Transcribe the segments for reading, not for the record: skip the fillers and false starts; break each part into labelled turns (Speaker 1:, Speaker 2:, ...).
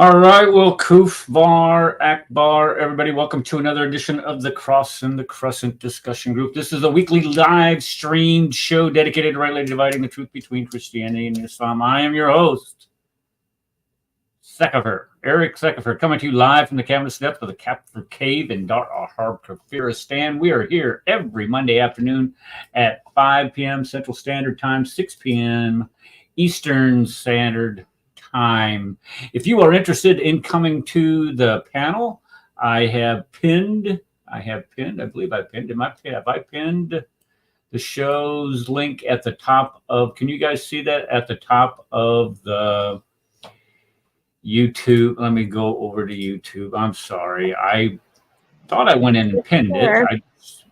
Speaker 1: All right, well, Kufbar, Akbar, everybody, welcome to another edition of the Crescent Discussion Group. This is a weekly live streamed show dedicated to rightly dividing the truth between Christianity and Islam. I am your host, Eric Sekefer, coming to you live from the cavernous depths of the Kafir Cave in Dar al-Harb, Kafiristan. We are here every Monday afternoon at 5 p.m. Central Standard Time, 6 p.m. Eastern Standard Time. If you are interested in coming to the panel, I believe I pinned the show's link at the top of, can you guys see that at the top of the YouTube? Let me go over to YouTube. I'm sorry. I thought I went in and pinned it.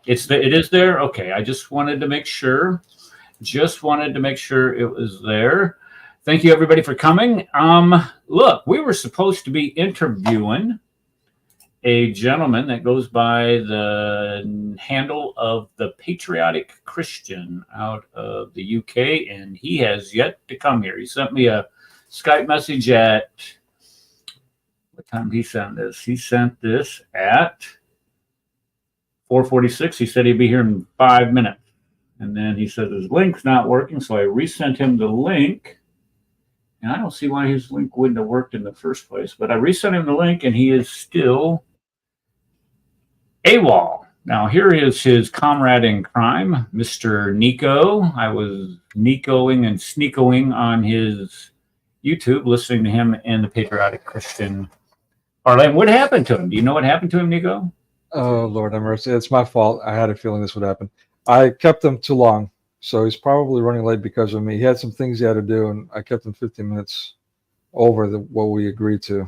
Speaker 1: It is there? Okay. I just wanted to make sure. It was there. Thank you, everybody, for coming. Look, we were supposed to be interviewing a gentleman that goes by the handle of the Patriotic Christian out of the UK, and he has yet to come here. He sent me a Skype message at, what time did he send this? He sent this at 4:46. He said he'd be here in 5 minutes. And then he said his link's not working, so I resent him the link. And I don't see why his link wouldn't have worked in the first place, but I resent him the link and he is still AWOL. Now, here is his comrade in crime, Mr. Nico. I was Nicoing and sneakoing on his YouTube, listening to him in the Patriotic Christian parlay. What happened to him? Do you know what happened to him, Nico?
Speaker 2: Oh, Lord have mercy. It's my fault. I had a feeling this would happen. I kept him too long. So he's probably running late because of me. He had some things he had to do, and I kept him 15 minutes over what we agreed to.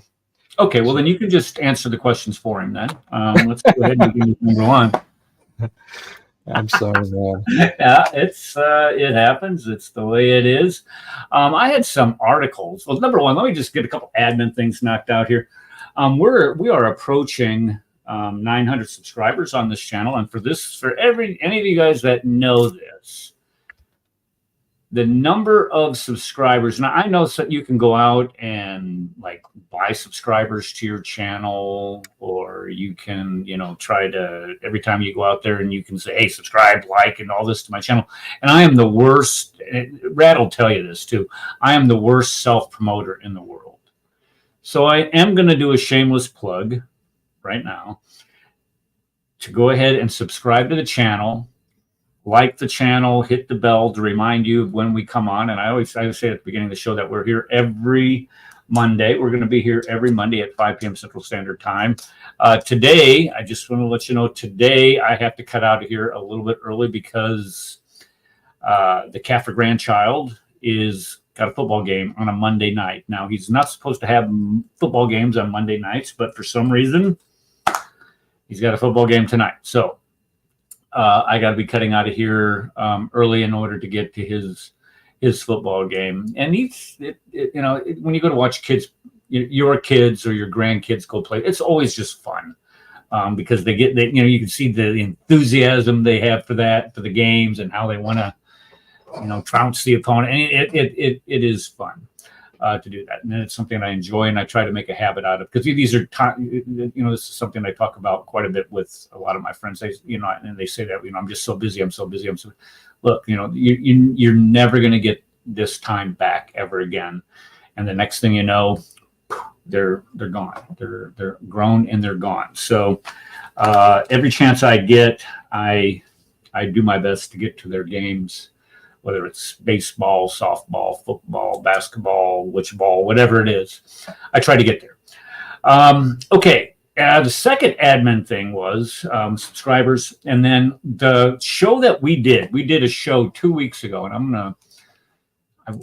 Speaker 1: Okay, well, then you can just answer the questions for him then. Let's go ahead and begin with number one.
Speaker 2: I'm sorry, man.
Speaker 1: Yeah, it happens. It's the way it is. I had some articles. Well, number one, let me just get a couple admin things knocked out here. We are approaching 900 subscribers on this channel, and for any of you guys that know this, the number of subscribers, now I know that you can go out and like buy subscribers to your channel, or you can, try to, every time you go out there and you can say, hey, subscribe, like, and all this to my channel. And I am the worst, Rad will tell you this too, I am the worst self-promoter in the world. So I am going to do a shameless plug right now to go ahead and subscribe to the channel. Like the channel, hit the bell to remind you of when we come on. And I always say at the beginning of the show that we're here every Monday. We're going to be here every Monday at 5 p.m. Central Standard Time. Today, I just want to let you know, today I have to cut out of here a little bit early because the Kafir grandchild got a football game on a Monday night. Now, he's not supposed to have football games on Monday nights, but for some reason, he's got a football game tonight. So, I got to be cutting out of here early in order to get to his football game. And when you go to watch kids, your kids or your grandkids go play, it's always just fun because you can see the enthusiasm they have for the games and how they want to, trounce the opponent. And it is fun to do that, and it's something I enjoy, and I try to make a habit out of, because these are this is something I talk about quite a bit with a lot of my friends. And they say that I'm just so busy. Look, you're never going to get this time back ever again, and the next thing you know, they're gone. They're grown and they're gone. So every chance I get, I do my best to get to their games. Whether it's baseball, softball, football, basketball, witchball, whatever it is, I try to get there. Okay, the second admin thing was subscribers, and then the show that we did a show 2 weeks ago, and I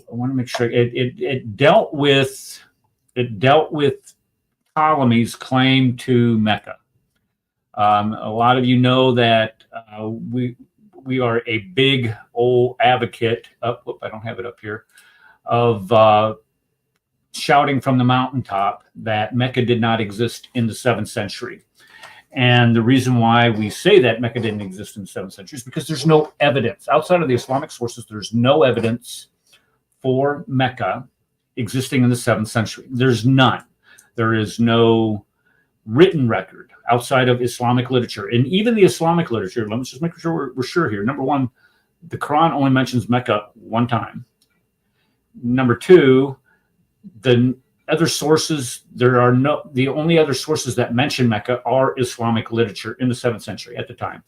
Speaker 1: want to make sure it dealt with Ptolemy's claim to Mecca. A lot of you know that we are a big old advocate of, I don't have it up here, of shouting from the mountaintop that Mecca did not exist in the 7th century. And the reason why we say that Mecca didn't exist in the 7th century is because there's no evidence. Outside of the Islamic sources, there's no evidence for Mecca existing in the 7th century. There's none. There is no written record outside of Islamic literature. And even the Islamic literature, let's just make sure we're sure here. Number one, the Quran only mentions Mecca one time. Number two, the other sources, the only other sources that mention Mecca are Islamic literature in the 7th century at the time.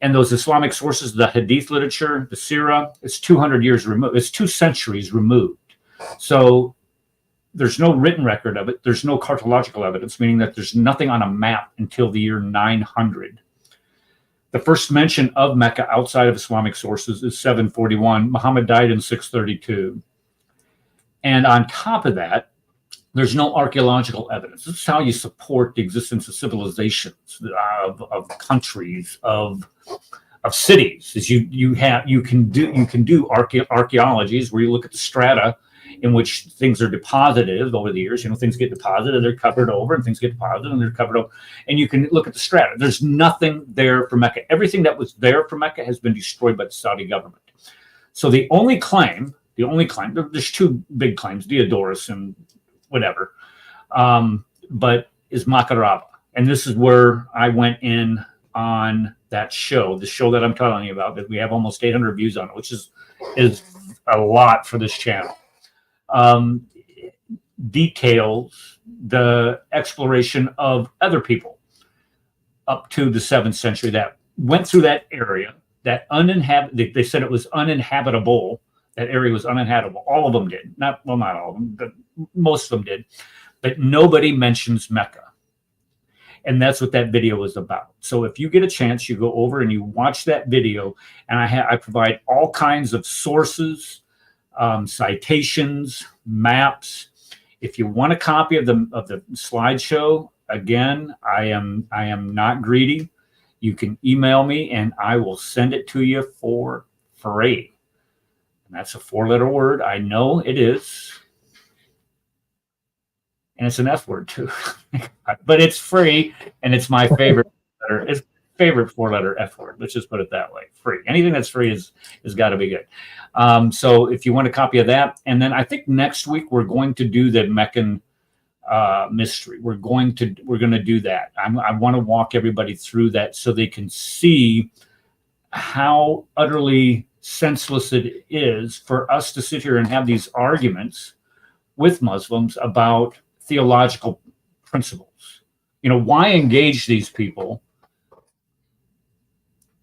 Speaker 1: And those Islamic sources, the Hadith literature, the Sirah, it's 200 years removed. It's 2 centuries removed. So there's no written record of it. There's no cartological evidence, meaning that there's nothing on a map until the year 900. The first mention of Mecca outside of Islamic sources is 741. Muhammad died in 632. And on top of that, there's no archaeological evidence. This is how you support the existence of civilizations, of countries, of cities. Is you can do archaeologies where you look at the strata in which things are deposited over the years. Things get deposited, they're covered over, and things get deposited and they're covered over. And you can look at the strata. There's nothing there for Mecca. Everything that was there for Mecca has been destroyed by the Saudi government. So the only claim, there's 2 big claims, Diodorus and whatever, but is Makaraba. And this is where I went in on that show, the show that I'm telling you about, that we have almost 800 views on it, which is a lot for this channel. Details the exploration of other people up to the 7th century that went through that area, that they said it was uninhabitable. That area was uninhabitable. All of them did. Not all of them, but most of them did. But nobody mentions Mecca. And that's what that video was about. So if you get a chance, you go over and you watch that video, and I provide all kinds of sources, citations, maps. If you want a copy of the slideshow, again, I am not greedy. You can email me and I will send it to you for free. And that's a 4-letter word. I know it is. And it's an F word too. But it's free, and it's my favorite letter. It's favorite 4-letter F word. Let's just put it that way. Free. Anything that's free is got to be good. So if you want a copy of that, and then I think next week we're going to do the Meccan mystery. We're going to do that. I want to walk everybody through that so they can see how utterly senseless it is for us to sit here and have these arguments with Muslims about theological principles. Why engage these people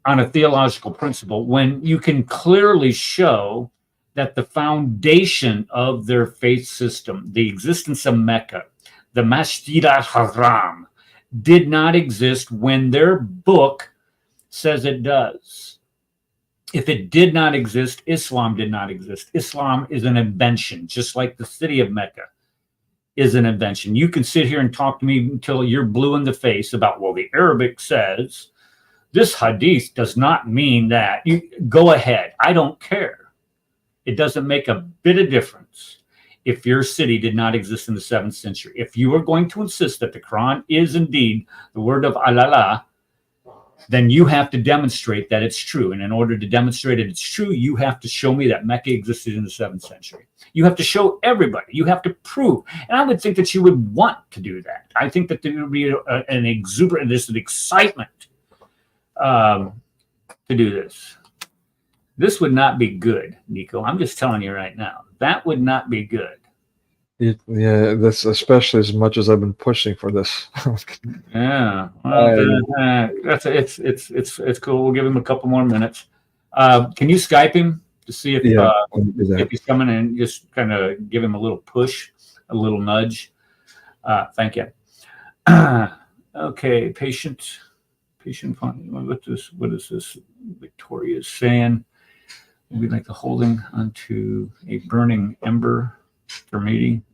Speaker 1: on a theological principle when you can clearly show that the foundation of their faith system, the existence of Mecca, the Masjid al-Haram, did not exist when their book says it does. If it did not exist, Islam did not exist. Islam is an invention, just like the city of Mecca is an invention. You can sit here and talk to me until you're blue in the face about, well, the Arabic says this hadith does not mean that. You go ahead. I don't care. It doesn't make a bit of difference if your city did not exist in the 7th century. If you are going to insist that the Quran is indeed the word of Allah, then you have to demonstrate that it's true. And in order to demonstrate that it's true, you have to show me that Mecca existed in the 7th century. You have to show everybody. You have to prove. And I would think that you would want to do that. I think that there would be an exuberant, there's an excitement to do this. This would not be good, Nico. I'm just telling you right now. That would not be good.
Speaker 2: Yeah, that's especially as much as I've been pushing for this.
Speaker 1: Yeah, well, it's cool. We'll give him a couple more minutes. Can you Skype him to see if he's coming and just kind of give him a little push, a little nudge? Thank you. Okay, patient. What is this? Victoria is saying we'd like the holding onto a burning ember for meeting.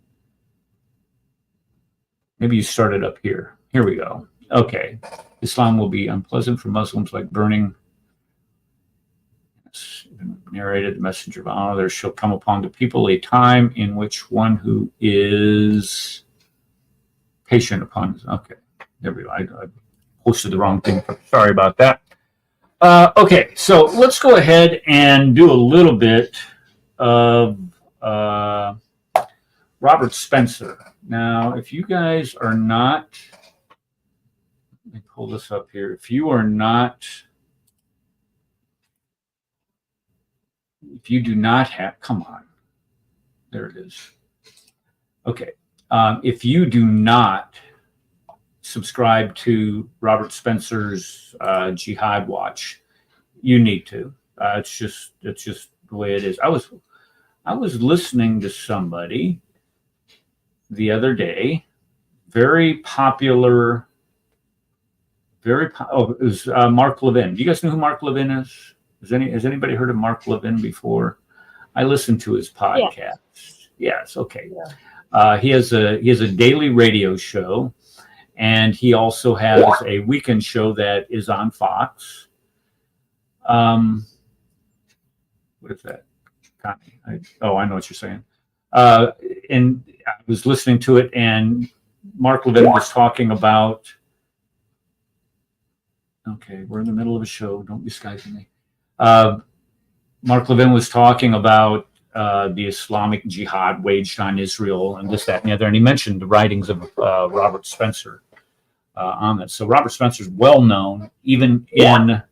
Speaker 1: Maybe you start it up here. Here we go. Okay. Islam will be unpleasant for Muslims like burning. Narrated the messenger of Allah. There shall come upon the people a time in which one who is patient upon. Okay. There we go. I posted the wrong thing. Sorry about that. Okay. So let's go ahead and do a little bit of Robert Spencer. Now, if you guys are not, let me pull this up here. If you do not have, come on, there it is. Okay. If you do not subscribe to Robert Spencer's Jihad Watch, you need to. It's just the way it is. I was listening to somebody the other day, very popular. It was Mark Levin. Do you guys know who Mark Levin is? Has anybody heard of Mark Levin before? I listened to his podcast. Yes. Okay. Yeah. He has a daily radio show, and he also has a weekend show that is on Fox. What is that? I know what you're saying. And I was listening to it, and Mark Levin was talking about. Okay, we're in the middle of a show. Don't be Skyping me. Mark Levin was talking about the Islamic jihad waged on Israel and this, that, and the other. And he mentioned the writings of Robert Spencer on it. So Robert Spencer's well known, even in,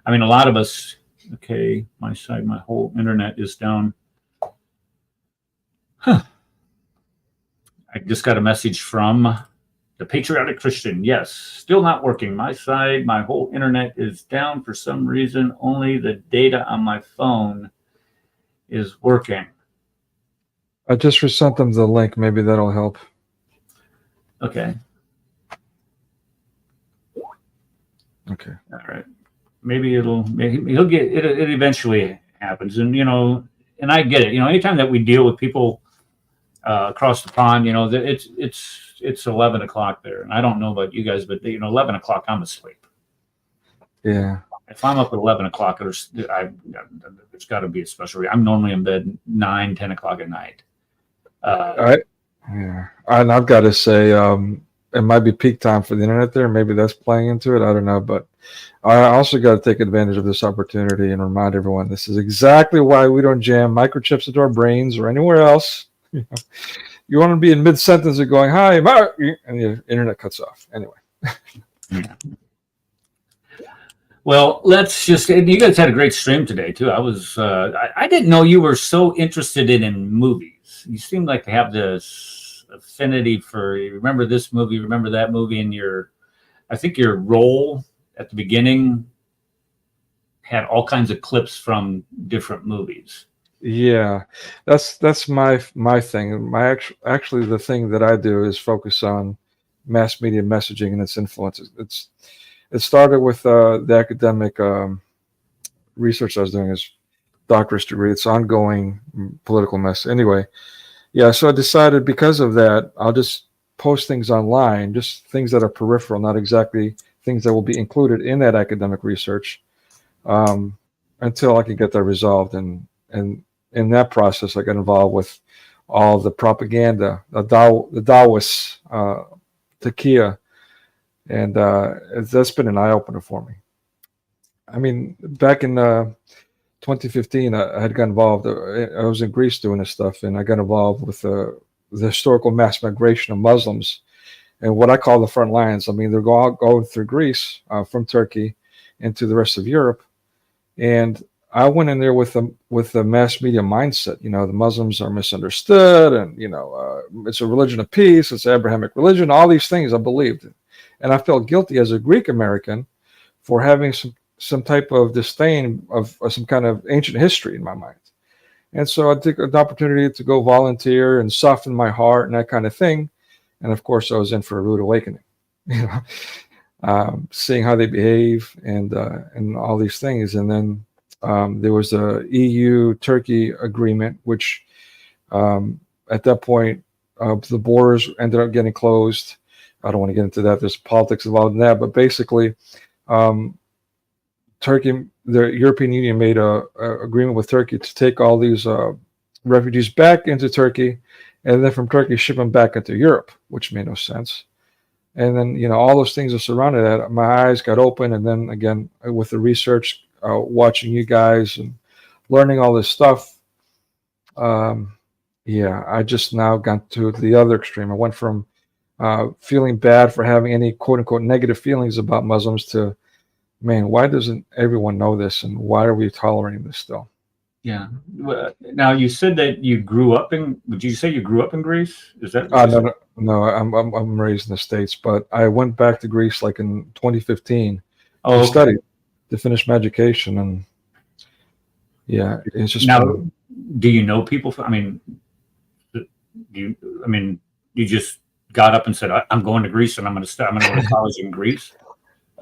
Speaker 1: I mean, a lot of us, okay, my whole internet is down. I just got a message from the Patriotic Christian. Yes, still not working. My whole internet is down for some reason. Only the data on my phone is working.
Speaker 2: I just resent them the link. Maybe that'll help.
Speaker 1: Okay.
Speaker 2: Okay.
Speaker 1: All right. Maybe he'll get it. It eventually happens, and and I get it. Anytime that we deal with people across the pond, it's 11 o'clock there, and I don't know about you guys, but 11 o'clock I'm asleep.
Speaker 2: Yeah.
Speaker 1: If I'm up at 11 o'clock, there's got to be a special reason. I'm normally in bed 9, 10 o'clock at night.
Speaker 2: All right. Yeah. And I've got to say, it might be peak time for the internet there. Maybe that's playing into it. I don't know. But I also got to take advantage of this opportunity and remind everyone this is exactly why we don't jam microchips into our brains or anywhere else. You want to be in mid-sentence and going, "Hi, Mark," and your internet cuts off. Anyway.
Speaker 1: Yeah. Well, you guys had a great stream today, too. I didn't know you were so interested in movies. You seem like to have this affinity for, you remember this movie, remember that movie, and I think your role at the beginning had all kinds of clips from different movies.
Speaker 2: Yeah, that's my thing. Actually, the thing that I do is focus on mass media messaging and its influences. It started with the academic research I was doing as doctorate degree. It's ongoing political mess. Anyway, yeah. So I decided because of that, I'll just post things online, just things that are peripheral, not exactly things that will be included in that academic research, until I can get that resolved. And in that process, I got involved with all the propaganda, the Taoist, Takia. And that's been an eye-opener for me. I mean, back in 2015, I had got involved. I was in Greece doing this stuff, and I got involved with the historical mass migration of Muslims and what I call the front lines. I mean, they're going through Greece from Turkey into the rest of Europe. And I went in there with the mass media mindset. The Muslims are misunderstood, and it's a religion of peace. It's an Abrahamic religion. All these things I believed. And I felt guilty as a Greek American for having some type of disdain of some kind of ancient history in my mind. And so I took an opportunity to go volunteer and soften my heart and that kind of thing. And of course, I was in for a rude awakening, seeing how they behave and all these things. And then there was a EU-Turkey agreement, which at that point, the borders ended up getting closed. I don't want to get into that. There's politics involved in that, but basically, Turkey, the European Union made a agreement with Turkey to take all these refugees back into Turkey, and then from Turkey ship them back into Europe, which made no sense. And then all those things are surrounded that. My eyes got open, and then again with the research, watching you guys and learning all this stuff. yeah, I just now got to the other extreme. I went from feeling bad for having any quote unquote negative feelings about Muslims to, man, why doesn't everyone know this, and why are we tolerating this still?
Speaker 1: Yeah. Well, now you said that you grew up in. Did you say you grew up in Greece? Is that what you
Speaker 2: No,
Speaker 1: said?
Speaker 2: no, no. I'm raised in the States, but I went back to Greece like in 2015 to
Speaker 1: Oh, okay.
Speaker 2: study, to finish my education, and yeah, it's just
Speaker 1: Now,
Speaker 2: been.
Speaker 1: do you know people? I mean, do you? I mean, you just got up and said, "I'm going to Greece, and I'm going to start. I'm going to go to college in Greece."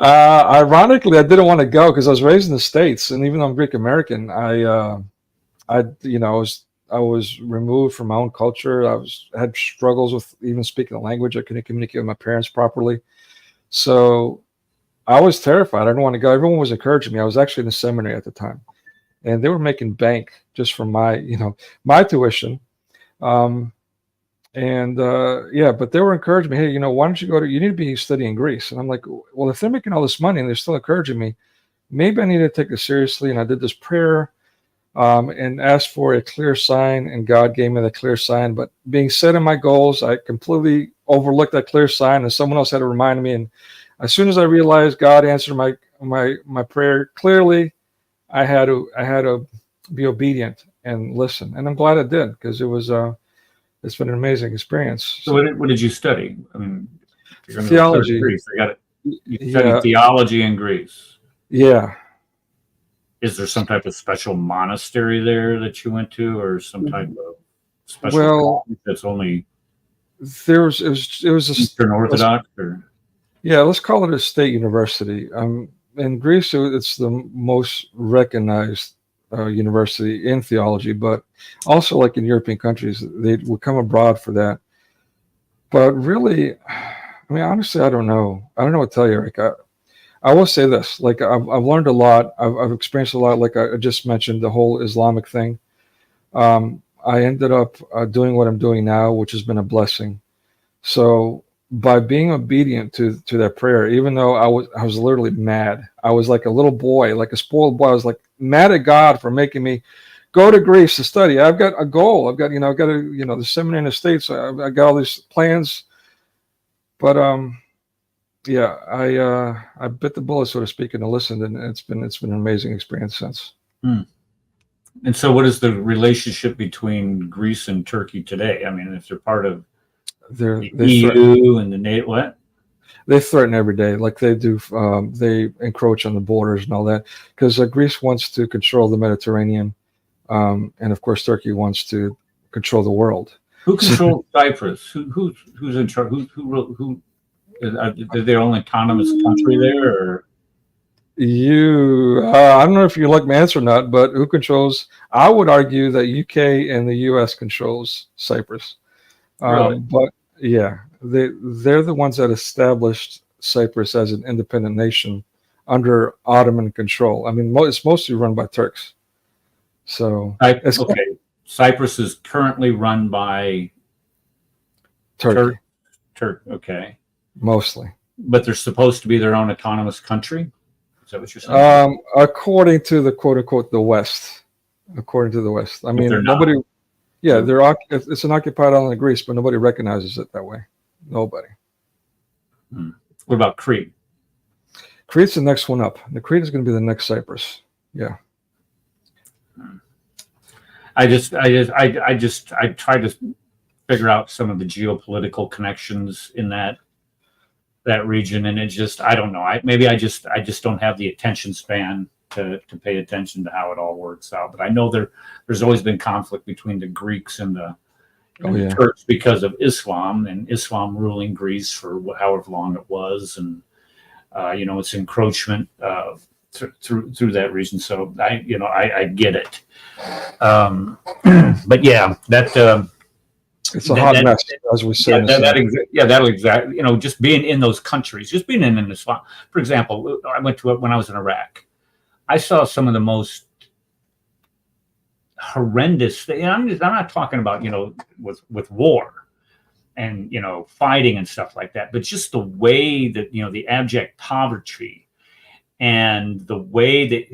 Speaker 2: Ironically, I didn't want to go because I was raised in the States, and even though I'm Greek American, I was removed from my own culture. Had struggles with even speaking the language. I couldn't communicate with my parents properly, so I was terrified. I didn't want to go. Everyone was encouraging me. I was actually in the seminary at the time, and they were making bank just from my tuition. Um, and yeah, but they were encouraging me. Hey, why don't you go to? You need to be studying Greece. And I'm like, well, if they're making all this money and they're still encouraging me, maybe I need to take this seriously. And I did this prayer and asked for a clear sign, and God gave me the clear sign. But being set in my goals, I completely overlooked that clear sign, and someone else had to remind me. And as soon as I realized God answered my prayer clearly, I had to be obedient and listen. And I'm glad I did, because it's been an amazing experience.
Speaker 1: So, what did you study? I mean, if you're going to go to
Speaker 2: Theology,
Speaker 1: Greece, I got it. You studied
Speaker 2: yeah,
Speaker 1: theology in Greece.
Speaker 2: yeah.
Speaker 1: Is there some type of special monastery there that you went to, or some type of special
Speaker 2: Well,
Speaker 1: college that's only
Speaker 2: it was
Speaker 1: Eastern Orthodox? Or
Speaker 2: let's call it a state university. In Greece, it's the most recognized university in theology, but also like in European countries, they would come abroad for that. But really, I mean, honestly, I don't know. I don't know what to tell you, Eric. I will say this: like I've learned a lot. I've experienced a lot. Like I just mentioned, the whole Islamic thing. I ended up doing what I'm doing now, which has been a blessing. So by being obedient to that prayer, even though I was literally mad, I was like a little boy, like a spoiled boy. I was like mad at God for making me go to Greece to study. I've got a goal. I've got the seminary in the States. I got all these plans, but yeah, I bit the bullet, so to speak, and I listened, and it's been an amazing experience since.
Speaker 1: Hmm. And so, what is the relationship between Greece and Turkey today? I mean, if they're part of the
Speaker 2: They threaten
Speaker 1: EU and the NATO, what?
Speaker 2: they threaten every day, like they do. They encroach on the borders and all that, because Greece wants to control the Mediterranean, and of course Turkey wants to control the world.
Speaker 1: Who
Speaker 2: So
Speaker 1: controls Cyprus? Who's in charge? Who are they only autonomous country there? Or
Speaker 2: I don't know if you like my answer or not, but who controls? I would argue that UK and the US controls Cyprus.
Speaker 1: really?
Speaker 2: But yeah, they're the ones that established Cyprus as an independent nation under Ottoman control. I mean, it's mostly run by Turks. So it's
Speaker 1: Okay. Cyprus is currently run by
Speaker 2: Turkey
Speaker 1: Okay.
Speaker 2: mostly,
Speaker 1: But they're supposed to be their own autonomous country. Is that what you're saying?
Speaker 2: according to the quote unquote the West. According to the West, I
Speaker 1: But they're
Speaker 2: mean,
Speaker 1: not.
Speaker 2: nobody. Yeah, it's an occupied island of Greece, but nobody recognizes it that way. Nobody.
Speaker 1: Hmm. What about Crete?
Speaker 2: Crete's the next one up. The Crete is going to be the next Cyprus. Yeah.
Speaker 1: I try to figure out some of the geopolitical connections in that region, and I don't know. I just don't have the attention span to pay attention to how it all works out. But I know there's always been conflict between the Greeks and the Turks because of Islam, and Islam ruling Greece for however long it was, and its encroachment through that region. So I get it. But yeah,
Speaker 2: it's a hot mess, as we say.
Speaker 1: That'll exactly. Just being in those countries, just being in Islam. For example, I went to it when I was in Iraq. I saw some of the most horrendous things. I'm not talking about with war and fighting and stuff like that, but just the way that the abject poverty and the way that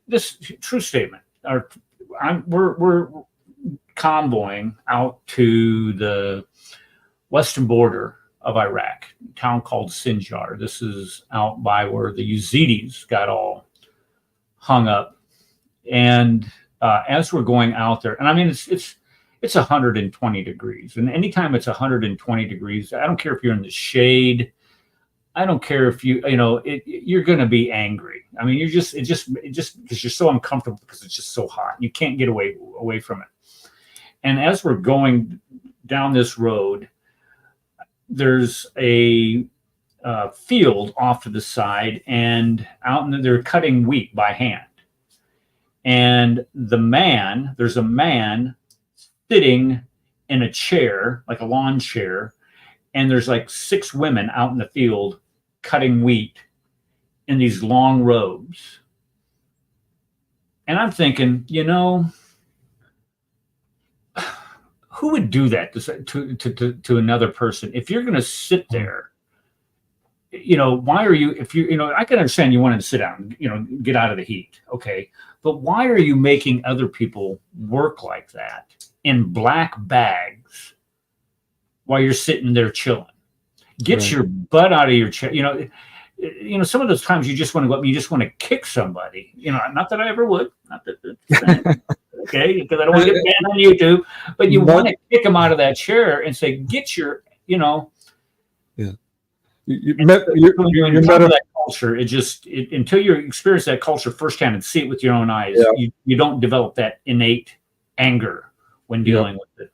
Speaker 1: this true statement. We're convoying out to the western border of Iraq, a town called Sinjar. This is out by where the Yazidis got all hung up. And as we're going out there, and I mean, it's 120 degrees. And anytime it's 120 degrees, I don't care if you're in the shade. I don't care if you're going to be angry. I mean, it just because you're so uncomfortable because it's just so hot. You can't get away from it. And as we're going down this road, there's a field off to the side, and they're cutting wheat by hand. And there's a man sitting in a chair, like a lawn chair, and there's like 6 women out in the field cutting wheat in these long robes. And I'm thinking, who would do that to another person? If you're going to sit there, why are you, I can understand you wanted to sit down, get out of the heat. Okay. But why are you making other people work like that in black bags while you're sitting there chilling? Get your butt out of your chair. Some of those times you just want to go up and you just want to kick somebody. Not that I ever would. Not that. Okay, because I don't want to get banned on YouTube. But you want to kick them out of that chair and say, "Get your,"
Speaker 2: Yeah.
Speaker 1: You're that culture. Until you experience that culture firsthand and see it with your own eyes, you don't develop that innate anger when dealing with it.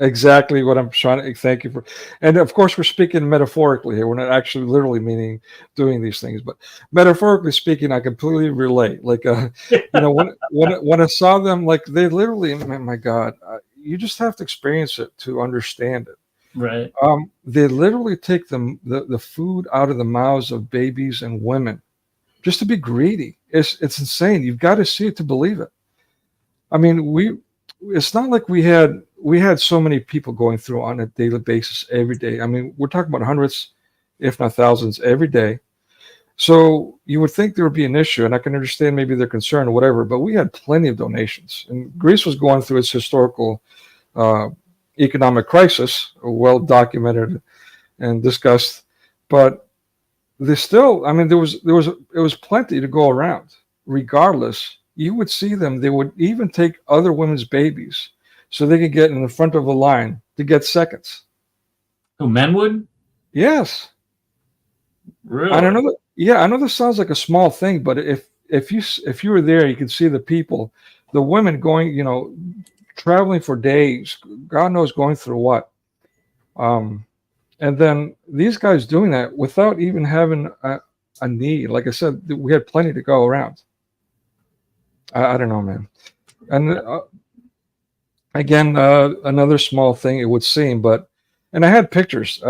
Speaker 2: Exactly what I'm trying to thank you for. And of course, we're speaking metaphorically here. We're not actually literally meaning doing these things, but metaphorically speaking, I completely relate. Like, when I saw them, like they literally, my God, you just have to experience it to understand it.
Speaker 1: Right.
Speaker 2: They literally take the food out of the mouths of babies and women just to be greedy. It's insane. You've got to see it to believe it. I mean, it's not like we had so many people going through on a daily basis every day. I mean, we're talking about hundreds, if not thousands, every day. So you would think there would be an issue, and I can understand maybe their concern or whatever, but we had plenty of donations. And Greece was going through its historical economic crisis, well documented and discussed, but there's still, I mean, there was plenty to go around. Regardless, you would see them. They would even take other women's babies so they could get in the front of a line to get seconds.
Speaker 1: Who, men would?
Speaker 2: Yes.
Speaker 1: Really?
Speaker 2: I know that. I know this sounds like a small thing, but if you were there, you could see the people, the women going, traveling for days, God knows going through what. And then these guys doing that without even having a need. Like I said, we had plenty to go around. I don't know, man. And again, another small thing it would seem, and I had pictures.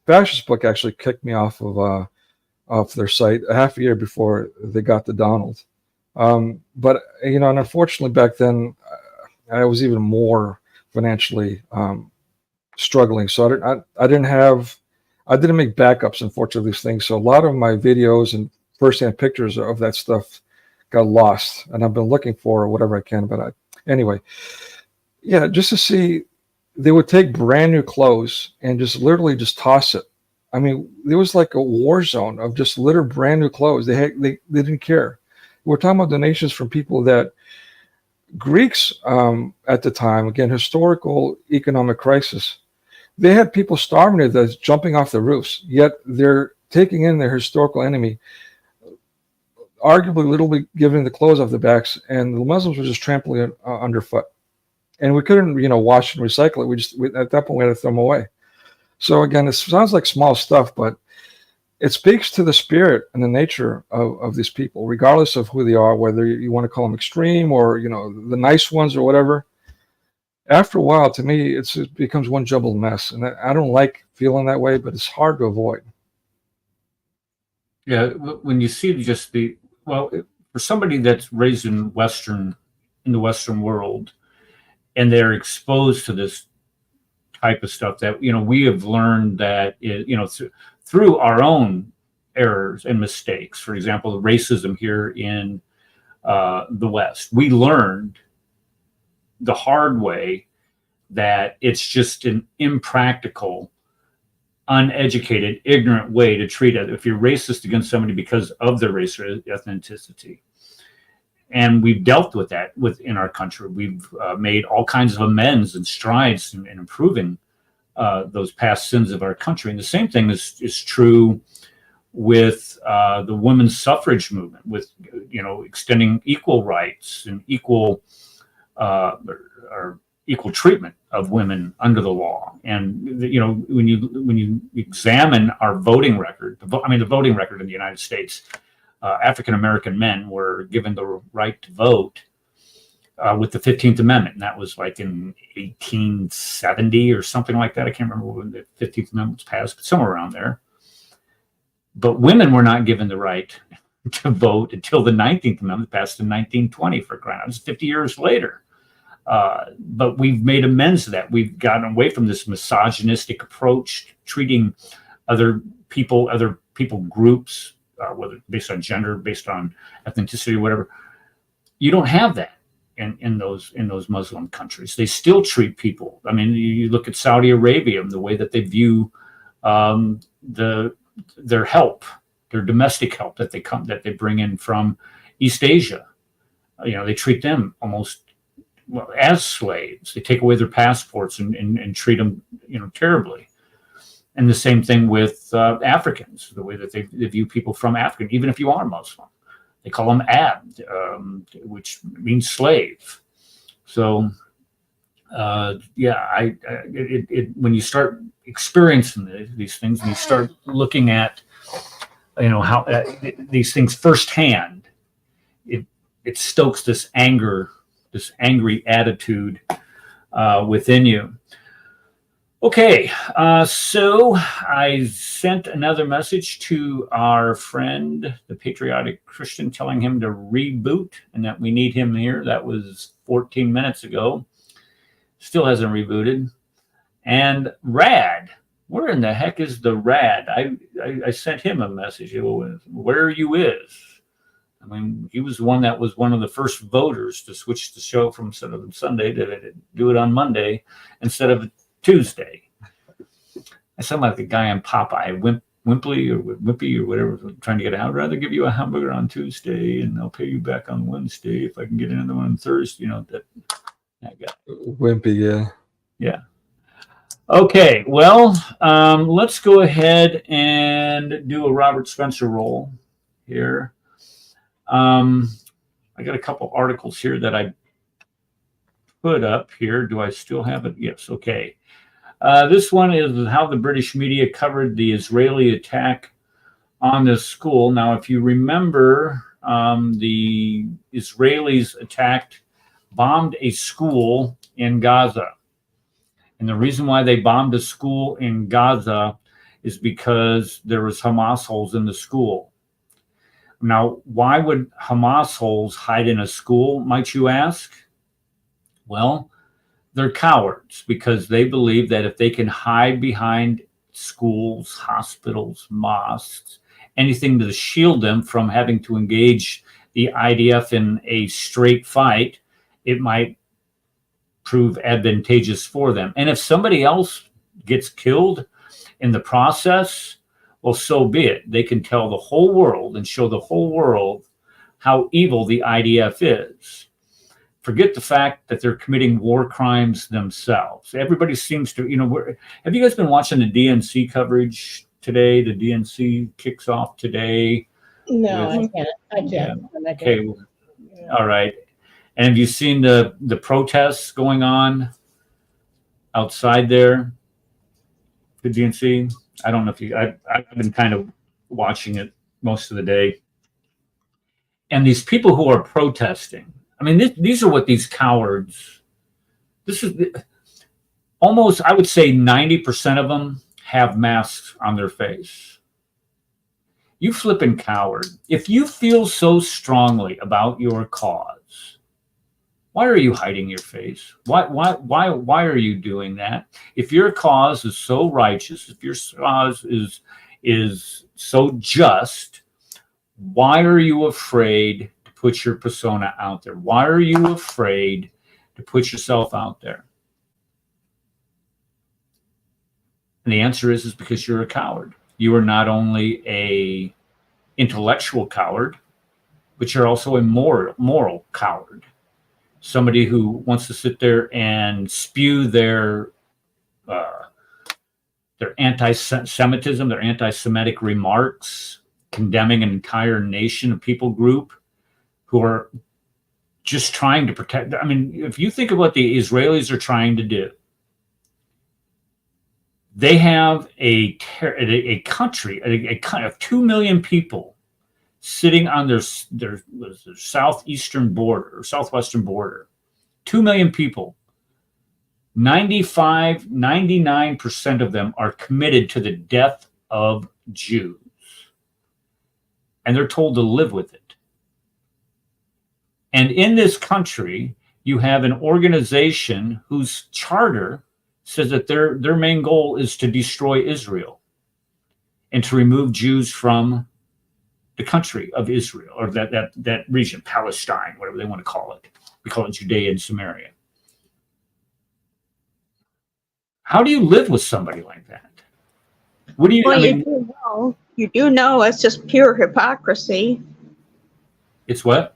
Speaker 2: Fascist Book actually kicked me off of their site a half a year before they got to Donald. But and unfortunately back then I was even more financially struggling, so I didn't make backups, unfortunately, of these things. So a lot of my videos and firsthand pictures of that stuff got lost, and I've been looking for whatever I can. But anyway, just to see, they would take brand new clothes and just literally just toss it. I mean, there was like a war zone of just littered brand new clothes. They didn't care. We're talking about donations from people that Greeks at the time, again, historical economic crisis, they had people starving to death jumping off the roofs, yet they're taking in their historical enemy, arguably literally giving the clothes off their backs, and the Muslims were just trampling it underfoot. And we couldn't, wash and recycle it. At that point, we had to throw them away. So again, it sounds like small stuff, but it speaks to the spirit and the nature of these people, regardless of who they are, whether you want to call them extreme or, the nice ones or whatever. After a while, to me, it becomes one jumbled mess. And I don't like feeling that way, but it's hard to avoid.
Speaker 1: Yeah, when you see for somebody that's raised in the Western world, and they're exposed to this type of stuff that, we have learned that, through our own errors and mistakes. For example, the racism here in the West, we learned the hard way that it's just an impractical, uneducated, ignorant way to treat it if you're racist against somebody because of their race or ethnicity. And we've dealt with that within our country. We've made all kinds of amends and strides in improving those past sins of our country. And the same thing is true with the women's suffrage movement, with extending equal rights and equal treatment of women under the law. And when you examine our voting record, the voting record in the United States, African American men were given the right to vote with the 15th Amendment, and that was like in 1870 or something like that. I can't remember when the 15th Amendment was passed, but somewhere around there. But women were not given the right to vote until the 19th Amendment passed in 1920, for crying out loud. It's 50 years later. But we've made amends to that. We've gotten away from this misogynistic approach, treating other people groups, whether based on gender, based on ethnicity, or whatever. You don't have that in those Muslim countries. They still treat people. I mean, you look at Saudi Arabia and the way that they view their help, their domestic help that they bring in from East Asia. They treat them almost as slaves. They take away their passports and treat them terribly. And the same thing with Africans, the way that they view people from Africa, even if you are Muslim. They call them abd, which means slave. So, when you start experiencing these things and you start looking at, how these things firsthand, it stokes this anger, this angry attitude within you. Okay, so I sent another message to our friend, the Patriotic Christian, telling him to reboot and that we need him here. That was 14 minutes ago. Still hasn't rebooted. And Rad, where in the heck is the Rad? I sent him a message. Where you is? I mean, he was the one that was one of the first voters to switch the show from Sunday to do it on Monday instead of Tuesday. I sound like the guy on Popeye, Wimpy or whatever, trying to get out. I'd rather give you a hamburger on Tuesday and I'll pay you back on Wednesday if I can get another one on Thursday. That guy.
Speaker 2: Wimpy, yeah.
Speaker 1: Yeah. Okay, well, let's go ahead and do a Robert Spencer roll here. I got a couple articles here that I put up here. Do I still have it? Yes. Okay. This one is how the British media covered the Israeli attack on this school. Now, if you remember, the Israelis bombed a school in Gaza. And the reason why they bombed a school in Gaza is because there was Hamas holes in the school. Now, why would Hamas holes hide in a school, might you ask? Well, they're cowards because they believe that if they can hide behind schools, hospitals, mosques, anything to shield them from having to engage the IDF in a straight fight, it might prove advantageous for them. And if somebody else gets killed in the process, well, so be it. They can tell the whole world and show the whole world how evil the IDF is. Forget the fact that they're committing war crimes themselves. Everybody seems to, have you guys been watching the DNC coverage today? The DNC kicks off today.
Speaker 3: No, I can't.
Speaker 1: Yeah. Okay. All right. And have you seen the protests going on outside there? The DNC? I don't know if I've been kind of watching it most of the day. And these people who are protesting, I mean, these are what these cowards, this is almost, I would say 90% of them have masks on their face. You flipping coward. If you feel so strongly about your cause, why are you hiding your face? Why are you doing that? If your cause is so righteous, if your cause is so just, why are you afraid to put your persona out there? Why are you afraid to put yourself out there? And the answer is because you're a coward. You are not only a intellectual coward, but you're also a moral coward. Somebody who wants to sit there and spew their anti-Semitism, their anti-Semitic remarks, condemning an entire nation, a people group who are just trying to protect. I mean, if you think of what the Israelis are trying to do, they have a country, a kind of 2 million people sitting on their southeastern border or southwestern border. 2 million people. 99% of them are committed to the death of Jews. And they're told to live with it. And in this country, you have an organization whose charter says that their main goal is to destroy Israel and to remove Jews from the country of Israel, or that region, Palestine, whatever they want to call it. We call it Judea and Samaria. How do you live with somebody like that? What do you?
Speaker 4: Well,
Speaker 1: I mean,
Speaker 4: you do know it's just pure hypocrisy.
Speaker 1: It's what?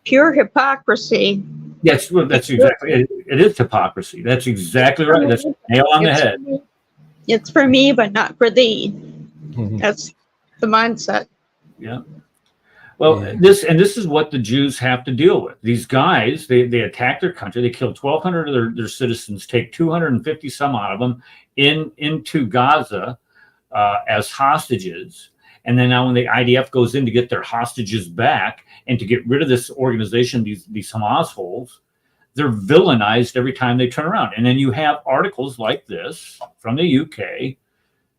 Speaker 4: Pure hypocrisy.
Speaker 1: Yes, well, that's exactly it. It is hypocrisy. That's exactly right. That's nail on the head.
Speaker 4: It's for me, but not for thee.
Speaker 2: Mhm.
Speaker 4: That's the mindset.
Speaker 1: Yeah. Well, this is what the Jews have to deal with. These guys, they attack their country. They kill 1,200 of their citizens, take 250 some out of them into Gaza as hostages. And then now when the IDF goes in to get their hostages back and to get rid of this organization, these Hamas holes, they're villainized every time they turn around. And then you have articles like this from the UK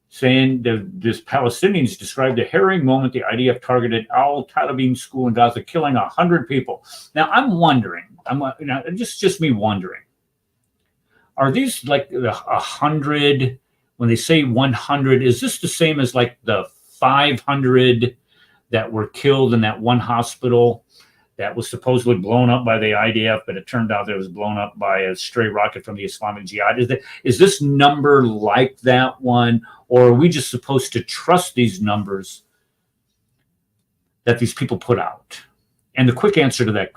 Speaker 1: saying that this Palestinians described a harrowing moment the IDF targeted Al Talibin school in Gaza, killing 100 people. Now I'm wondering, just me wondering, are these like 100? When they say 100, is this the same as like the 500 that were killed in that one hospital that was supposedly blown up by the IDF, but it turned out that it was blown up by a stray rocket from the Islamic Jihad? Is this number like that one, or are we just supposed to trust these numbers that these people put out? And the quick answer to that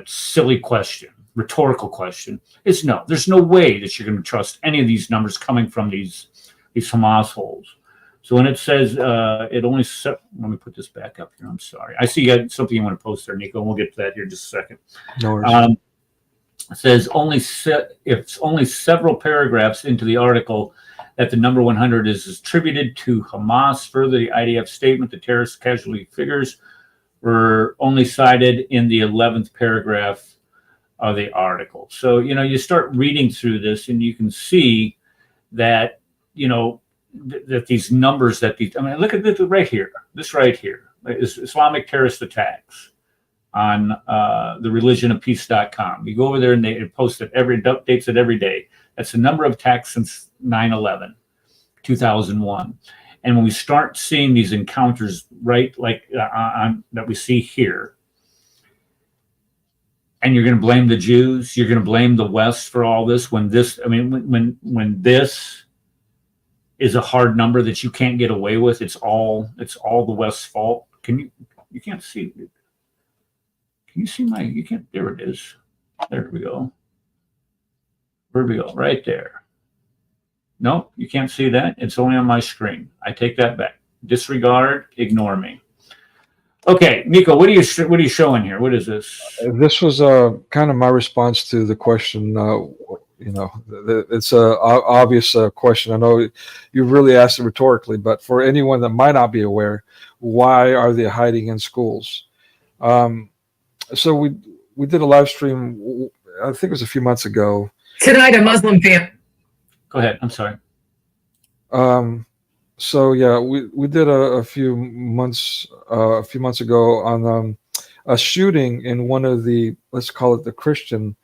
Speaker 1: silly question, rhetorical question, is no. There's no way that you're going to trust any of these numbers coming from these Hamas holes. So when it says it only let me put this back up here. I'm sorry. I see you got something you want to post there, Nico, and we'll get to that here in just a second.
Speaker 2: No worries.
Speaker 1: It says it's only several paragraphs into the article that the number 100 is attributed to Hamas. Further, the IDF statement, the terrorist casualty figures were only cited in the 11th paragraph of the article. So, you start reading through this and you can see that, that these numbers look at this right here. This right here is Islamic terrorist attacks on the religionofpeace.com. You go over there and they post it updates it every day. That's the number of attacks since 9/11, 2001. And when we start seeing these encounters, right, like that we see here, and you're going to blame the Jews, you're going to blame the West for all this, when this is a hard number that you can't get away with, it's all the West's fault. You can't see. Can you see you can't, there it is. There we go. Where we go? Right there. No, you can't see that. It's only on my screen. I take that back. Disregard, ignore me. Okay, Nico, what are you showing here? What is this?
Speaker 2: This was kind of my response to the question. It's a obvious question. I know you really asked it rhetorically, but for anyone that might not be aware, why are they hiding in schools? So we did a live stream, I think it was a few months ago.
Speaker 5: Tonight, a Muslim family.
Speaker 1: Go ahead. I'm sorry.
Speaker 2: So yeah, we did a few months ago on a shooting in one of the, let's call it the Christian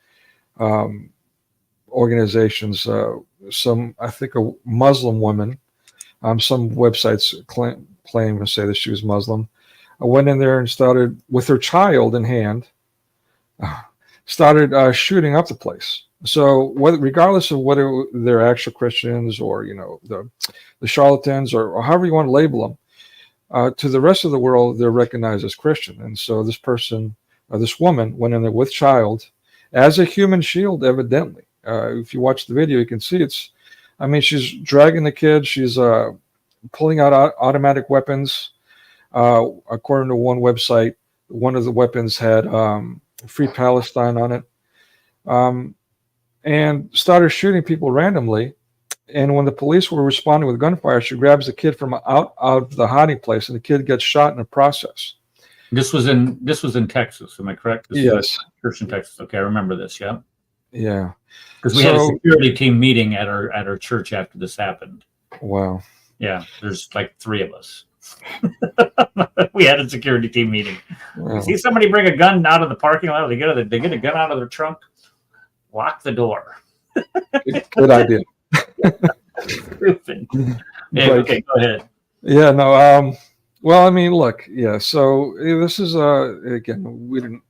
Speaker 2: organizations. I think a Muslim woman. Some websites claim to say that she was Muslim. I went in there and started with her child in hand. started shooting up the place. So regardless of whether they're actual Christians or the charlatans or however you want to label them, to the rest of the world they're recognized as Christian. And so this person, this woman, went in there with child as a human shield, evidently. If you watch the video, you can see she's dragging the kid. She's pulling out automatic weapons. According to one website, one of the weapons had Free Palestine on it. And started shooting people randomly. And when the police were responding with gunfire, she grabs the kid from out of the hiding place, and the kid gets shot in the process.
Speaker 1: This was in Texas, am I correct?
Speaker 2: Yes.
Speaker 1: Church in Texas. Okay, I remember this. Yeah.
Speaker 2: Yeah.
Speaker 1: Because we had a security team meeting at our church after this happened.
Speaker 2: Wow.
Speaker 1: Yeah, there's like 3 of us. We had a security team meeting.
Speaker 2: Wow.
Speaker 1: See somebody bring a gun out of the parking lot. They get a gun out of their trunk. Lock the door.
Speaker 2: Good idea.
Speaker 1: Yeah, okay, go ahead.
Speaker 2: Yeah, no. Well, I mean, look, yeah. So this is again, we're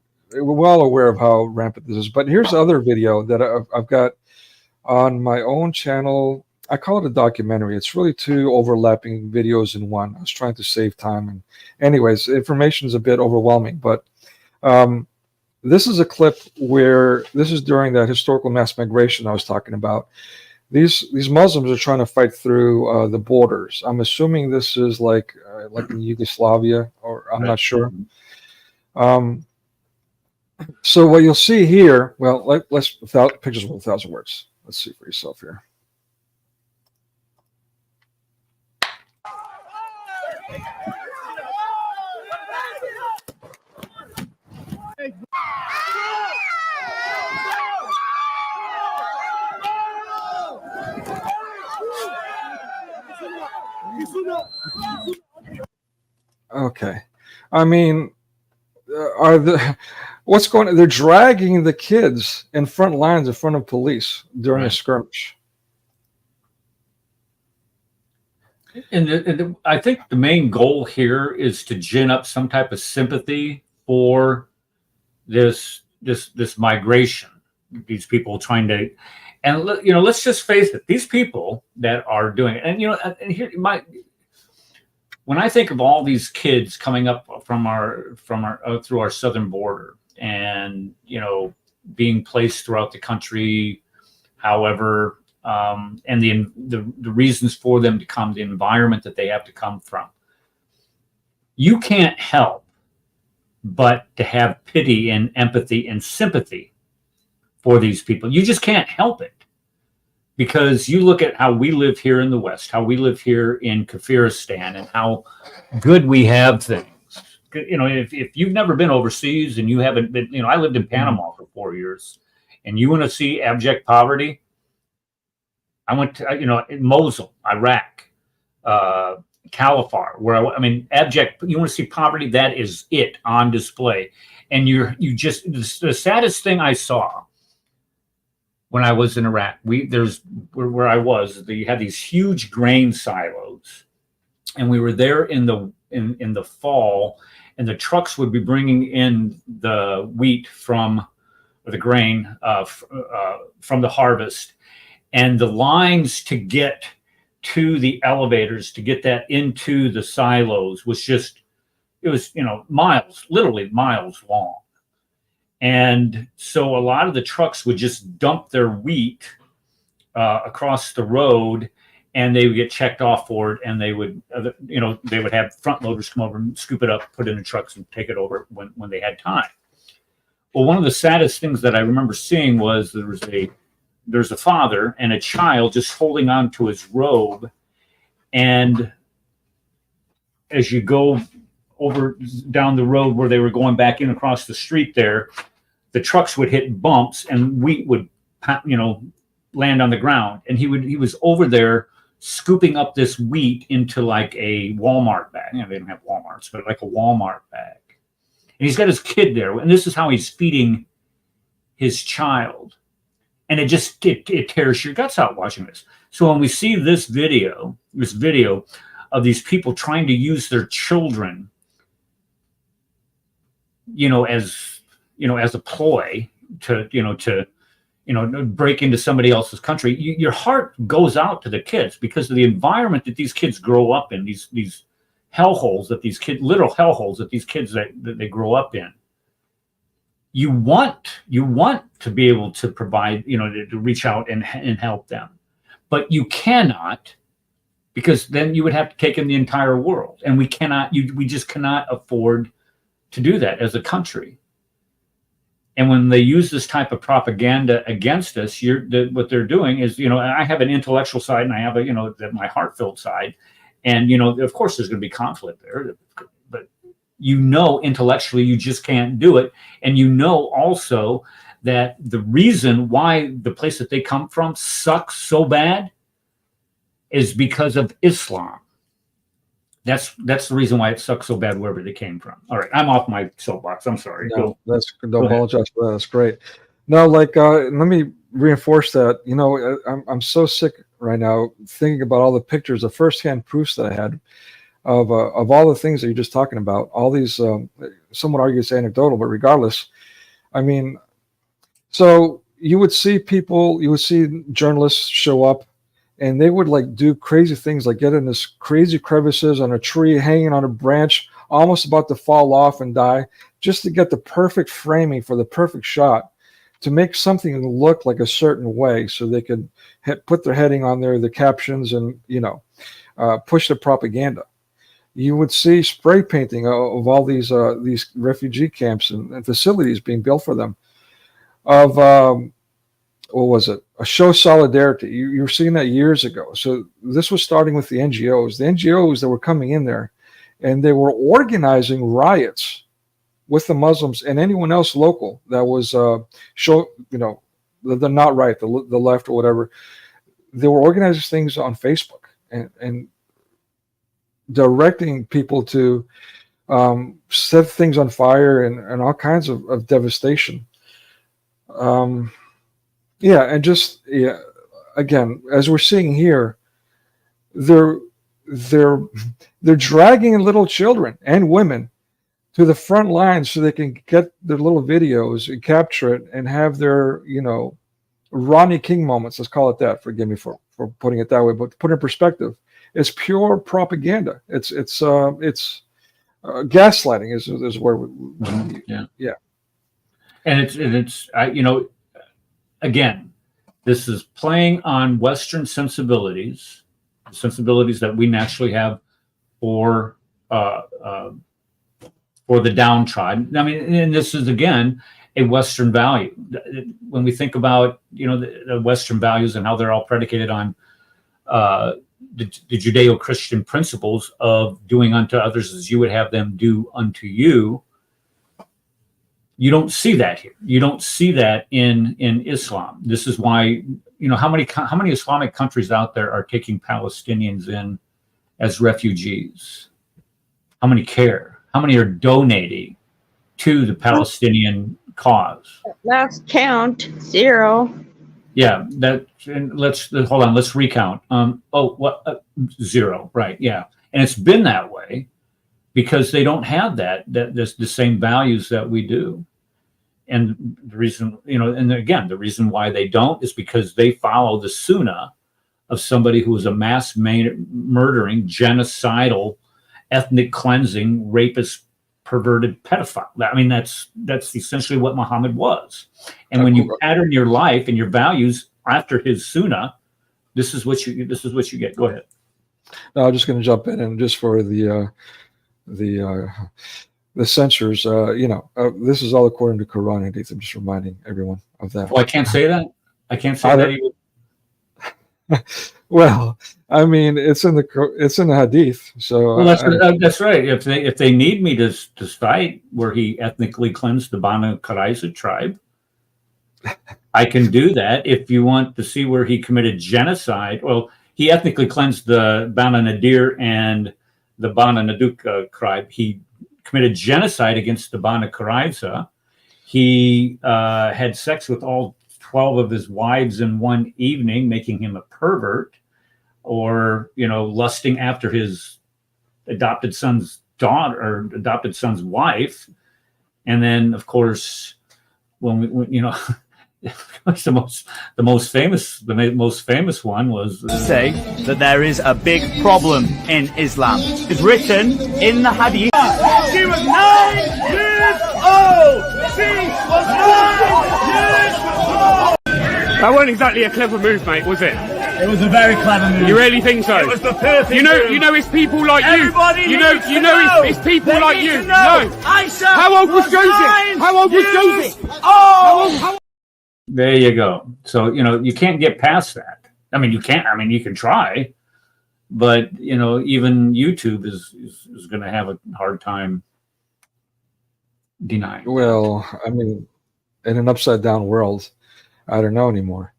Speaker 2: well aware of how rampant this is. But here's other video that I've got on my own channel. I call it a documentary. It's really 2 overlapping videos in one. I was trying to save time, and anyways, information is a bit overwhelming. But this is a clip where this is during that historical mass migration I was talking about. These Muslims are trying to fight through the borders. I'm assuming this is like in Yugoslavia, or I'm not sure. So what you'll see here, well, let's pictures with 1,000 words. Let's see for yourself here. Okay, I mean, what's going on? They're dragging the kids in front lines in front of police during a skirmish.
Speaker 1: And I think the main goal here is to gin up some type of sympathy for this migration. These people trying to, and let's just face it. These people that are doing it, and here when I think of all these kids coming up from our through our southern border, and being placed throughout the country, however, and the reasons for them to come, the environment that they have to come from, you can't help but to have pity and empathy and sympathy for these people. You just can't help it, because you look at how we live here in the West, how we live here in Kafiristan, and how good we have things. If you've never been overseas and you haven't been, I lived in Panama for 4 years, and you want to see abject poverty, I went to, Mosul, Iraq, Caliphar, where abject, you want to see poverty, that is it on display. And the saddest thing I saw when I was in Iraq, where I was, you had these huge grain silos, and we were there in the fall, and the trucks would be bringing in the wheat or the grain from the harvest, and the lines to get to the elevators to get that into the silos was miles, literally miles long. And so a lot of the trucks would just dump their wheat across the road, and they would get checked off for it, and they would have front loaders come over and scoop it up, put it in the trucks, and take it over when they had time. Well, one of the saddest things that I remember seeing was there's a father and a child just holding on to his robe, and as you go over down the road where they were going back in across the street there, the trucks would hit bumps and wheat would land on the ground, and he was over there scooping up this wheat into like a Walmart bag. They don't have Walmarts, but like a Walmart bag. And he's got his kid there, and this is how he's feeding his child. And it tears your guts out watching this. So when we see this video of these people trying to use their children, as a ploy, break into somebody else's country. Your heart goes out to the kids because of the environment that these kids grow up in, these hellholes that these kids, literal hellholes that these kids that they grow up in. You want to be able to provide, to reach out and help them, but you cannot, because then you would have to take in the entire world, and we just cannot afford to do that as a country. And when they use this type of propaganda against us, what they're doing is, I have an intellectual side and I have my heart-filled side, and of course there's going to be conflict there, but intellectually you just can't do it, and also that the reason why the place that they come from sucks so bad is because of Islam. That's the reason why it sucks so bad wherever they came from. All right, I'm off my soapbox. I'm sorry.
Speaker 2: No, don't apologize for that. That's great. No, let me reinforce that. I'm so sick right now thinking about all the pictures, the firsthand proofs that I had of all the things that you're just talking about. All these, some would argue it's anecdotal, but regardless, I mean, so you would see journalists show up, and they would do crazy things, like get in this crazy crevices on a tree, hanging on a branch, almost about to fall off and die, just to get the perfect framing for the perfect shot, to make something look like a certain way, so they could put their heading on there, the captions, and push the propaganda. You would see spray painting of all these refugee camps and facilities being built for them. Of what was it? A show solidarity. You were seeing that years ago. So this was starting with the NGOs. The NGOs that were coming in there, and they were organizing riots with the Muslims and anyone else local that was the not right, the left or whatever. They were organizing things on Facebook and directing people to set things on fire and all kinds of devastation. Again, as we're seeing here, they're dragging little children and women to the front lines so they can get their little videos and capture it and have their, Ronnie King moments. Let's call it that. Forgive me for putting it that way, but to put it in perspective, it's pure propaganda. It's gaslighting is where yeah.
Speaker 1: And it's again, this is playing on Western sensibilities that we naturally have for the downtrodden. I mean, and this is again a Western value. When we think about the Western values and how they're all predicated on the Judeo-Christian principles of doing unto others as you would have them do unto you. You don't see that here. You don't see that in Islam. This is why, how many Islamic countries out there are taking Palestinians in as refugees? How many care? How many are donating to the Palestinian cause?
Speaker 4: Last count, 0.
Speaker 1: Yeah, let's hold on. Let's recount. 0, right? Yeah, and it's been that way because they don't have the same values that we do. And the reason, and again, the reason why they don't is because they follow the sunnah of somebody who is a mass murdering, genocidal, ethnic cleansing, rapist, perverted pedophile. I mean, that's essentially what Muhammad was. And when you pattern your life and your values after his sunnah, this is what you get. Go ahead.
Speaker 2: No, I'm just going to jump in, and just for the censors, this is all according to Quran and Hadith. I'm just reminding everyone of that.
Speaker 1: Oh, I can't say that. I can't say that even.
Speaker 2: Well, I mean, it's in the Hadith. So
Speaker 1: that's right. If they need me to cite where he ethnically cleansed the Banu Qurayza tribe, I can do that. If you want to see where he committed genocide, well, he ethnically cleansed the Banu Nadir and the Banu Naduk tribe. He committed genocide against the Banu Qurayza. He had sex with all 12 of his wives in one evening, making him a pervert, or lusting after his adopted son's daughter or adopted son's wife. And then, of course, you know, the most famous one was
Speaker 5: say that there is a big problem in Islam. It's written in the Hadith. She was 9 years old. She was 9 years old. That wasn't exactly a clever move, mate, was it?
Speaker 1: it was a very clever move.
Speaker 5: You really think so?
Speaker 1: It was the perfect
Speaker 5: You know, it's people like
Speaker 1: Everybody
Speaker 5: you.
Speaker 1: needs
Speaker 5: You
Speaker 1: to
Speaker 5: know,
Speaker 1: know.
Speaker 5: it's people
Speaker 1: They
Speaker 5: like
Speaker 1: need
Speaker 5: you.
Speaker 1: to know.
Speaker 5: No.
Speaker 1: Aisha
Speaker 5: How old was Joseph?
Speaker 1: 9
Speaker 5: How old was
Speaker 1: years
Speaker 5: Joseph?
Speaker 1: old. There you go. So, you know, you can't get past that. I mean, you can't. I mean, you can try, but, you know, even YouTube is going to have a hard time denying.
Speaker 2: Well, I mean, in an upside down world, I don't know anymore.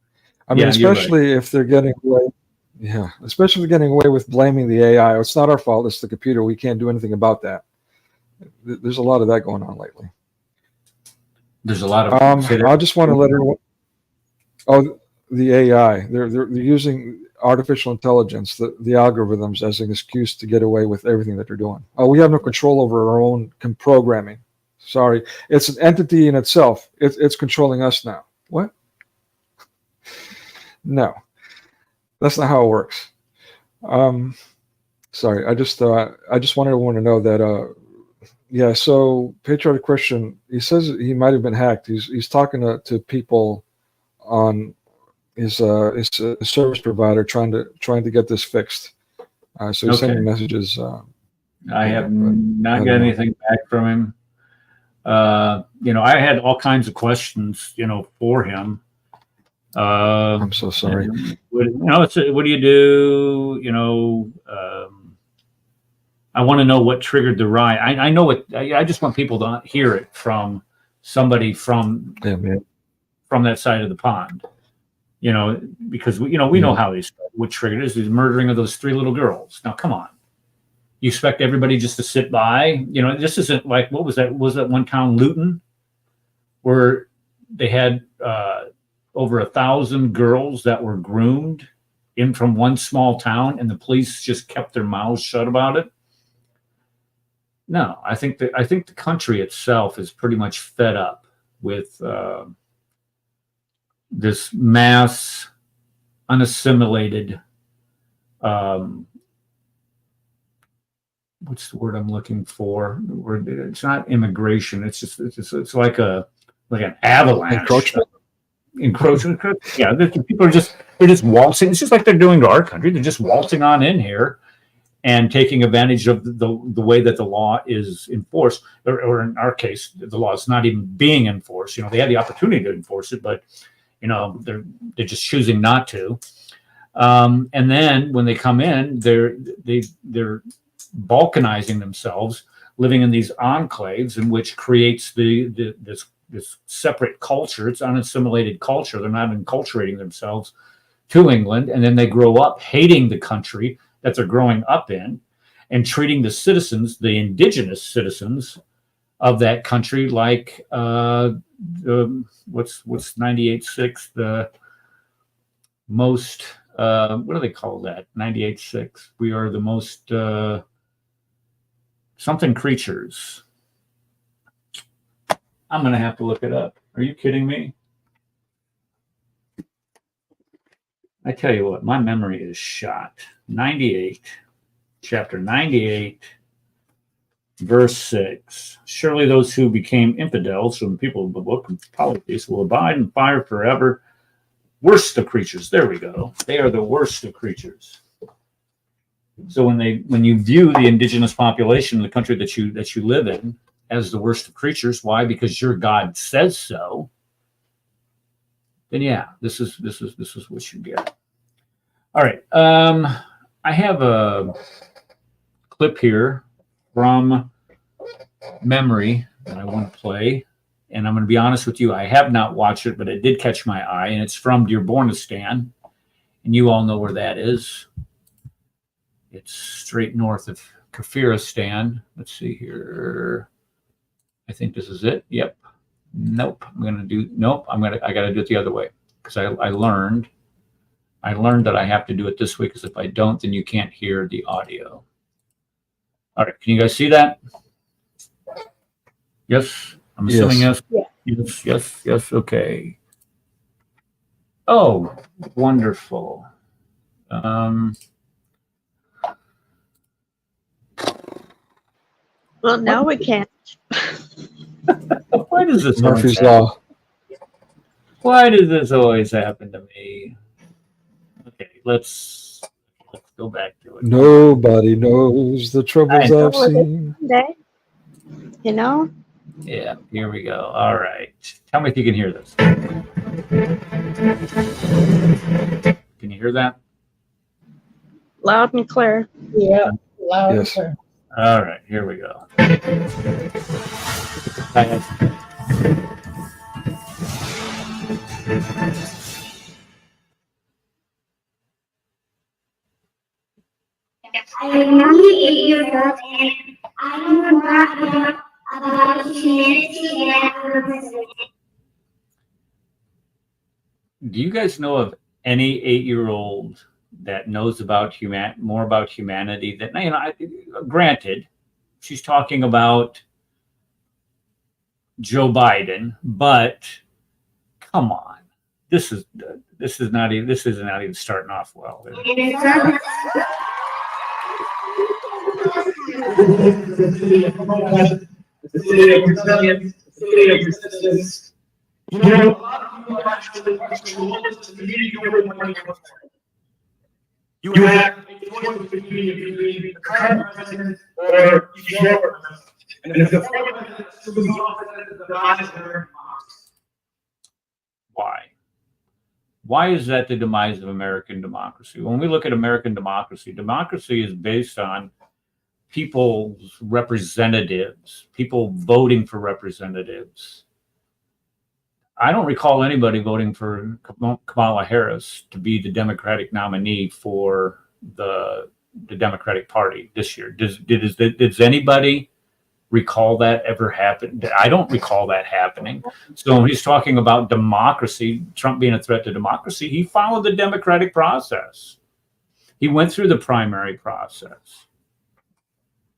Speaker 2: I mean,
Speaker 1: Yeah, you're right.
Speaker 2: especially if they're getting away. Yeah, especially if they're getting away with blaming the AI. It's not our fault. It's the computer. We can't do anything about that. There's a lot of that going on lately.
Speaker 1: There's a lot of.
Speaker 2: I just want to let everyone. Oh, the AI. They're using artificial intelligence, the algorithms, as an excuse to get away with everything that they're doing. Oh, we have no control over our own programming. Sorry, it's an entity in itself. It's controlling us now. What? No, that's not how it works. Sorry, I just wanted everyone to know that. Yeah, so Patriotic Christian, he says he might have been hacked. He's talking to people on his service provider trying to get this fixed. So he's sending messages.
Speaker 1: I have not got anything back from him. You know, I had all kinds of questions, you know, for him.
Speaker 2: I'm so sorry.
Speaker 1: What do you do? You know, I want to know what triggered the riot. I know what. I just want people to hear it from somebody from that side of the pond. You know, because we know how they started. What triggered it is the murdering of those 3 little girls. Now, come on. You expect everybody just to sit by? You know, this isn't like, what was that? Was that one town, Luton, where they had over 1,000 girls that were groomed in from one small town, and the police just kept their mouths shut about it? No, I think the country itself is pretty much fed up with this mass unassimilated. What's the word I'm looking for? It's not immigration. It's like an avalanche. Encroachment. Yeah, people they're just waltzing. It's just like they're doing to our country. They're just waltzing on in here and taking advantage of the way that the law is enforced, or in our case, the law is not even being enforced. You know, they had the opportunity to enforce it, but you know, they're just choosing not to. And then when they come in, they're balkanizing themselves, living in these enclaves, in which creates this separate culture. It's unassimilated culture. They're not enculturating themselves to England, and then they grow up hating the country that they're growing up in, and treating the citizens, the indigenous citizens of that country, like what's 98.6, the most what do they call that? 98.6. We are the most something creatures. I'm gonna have to look it up. Are you kidding me? I tell you what, my memory is shot. 98, chapter 98, verse 6. Surely those who became infidels from the people of the book of polytheists will abide in fire forever. Worst of creatures. There we go. They are the worst of creatures. So when you view the indigenous population in the country that you live in as the worst of creatures, why? Because your God says so. Then yeah, this is what you get. All right. I have a clip here from memory that I want to play. And I'm going to be honest with you, I have not watched it, but it did catch my eye. And it's from Dearbornistan. And you all know where that is. It's straight north of Kafiristan. Let's see here. I think this is it. Yep. Nope. I got to do it the other way. Because I learned that I have to do it this way, because if I don't, then you can't hear the audio. All right. Can you guys see that? Yes. I'm assuming yes. Yes. Okay. Oh, wonderful.
Speaker 4: Well, now we can't.
Speaker 1: Why does this always
Speaker 2: Murphy's
Speaker 1: happen?
Speaker 2: Law.
Speaker 1: Why does this always happen to me? Okay, let's go back to it.
Speaker 2: Nobody knows the troubles
Speaker 1: I know.
Speaker 2: I've seen.
Speaker 4: Day, you know?
Speaker 1: Yeah, here we go. All right. Tell me if you can hear this. Can you hear that?
Speaker 4: Loud and clear.
Speaker 3: Yeah, loud and
Speaker 2: Yes.
Speaker 3: clear.
Speaker 1: All right, here we go.
Speaker 6: I am only 8 years old and I am brought up about humanity and
Speaker 1: Do you guys know of any 8-year-old that knows about more about humanity than, granted, she's talking about Joe Biden, but come on, this isn't even starting off well.
Speaker 7: You have a choice between the current president or your president. And if the former president is the demise of American democracy.
Speaker 1: Why? Why is that the demise of American democracy? When we look at American democracy, democracy is based on people's representatives, people voting for representatives. I don't recall anybody voting for Kamala Harris to be the Democratic nominee for the Democratic Party this year. Does anybody recall that ever happened? I don't recall that happening. So when he's talking about democracy, Trump being a threat to democracy, he followed the democratic process. He went through the primary process.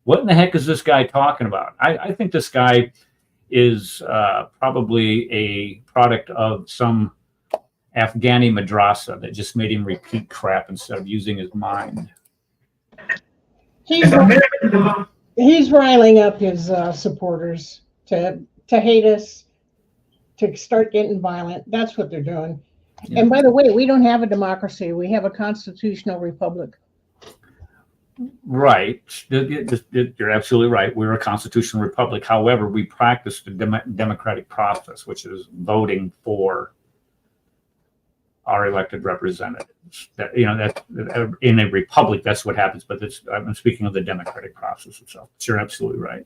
Speaker 1: What in the heck is this guy talking about? I think this guy is probably a product of some Afghani madrasa that just made him repeat crap instead of using his mind.
Speaker 3: He's riling up his supporters to hate us, to start getting violent. That's what they're doing.
Speaker 1: Yeah.
Speaker 3: And by the way, we don't have a democracy. We have a constitutional republic.
Speaker 1: Right. You're absolutely right. We're a constitutional republic. However, we practice the democratic process, which is voting for our elected representatives. That in a republic, that's what happens. But I'm speaking of the democratic process itself. So you're absolutely right.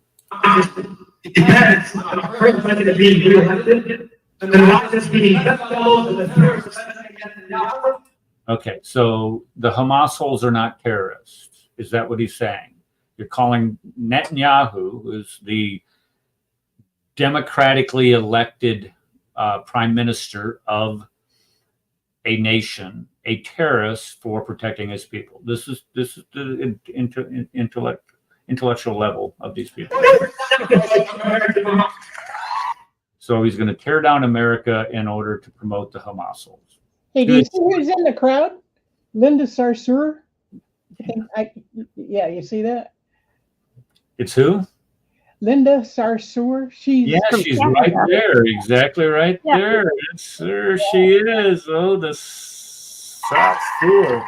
Speaker 7: Depends on the current president being reelected, and then not just being
Speaker 1: Okay, so the Hamas are not terrorists. Is that what he's saying? You're calling Netanyahu, who's the democratically elected prime minister of a nation, a terrorist for protecting his people. This is the intellectual level of these people. So he's going to tear down America in order to promote the Hamas.
Speaker 3: Hey, do you see who's in the crowd? Linda Sarsour. Yeah, you see that?
Speaker 1: It's who?
Speaker 3: Linda Sarsour. She's
Speaker 1: She's right there. Exactly right there. Yes, sir. She is. Oh, the Sarsour.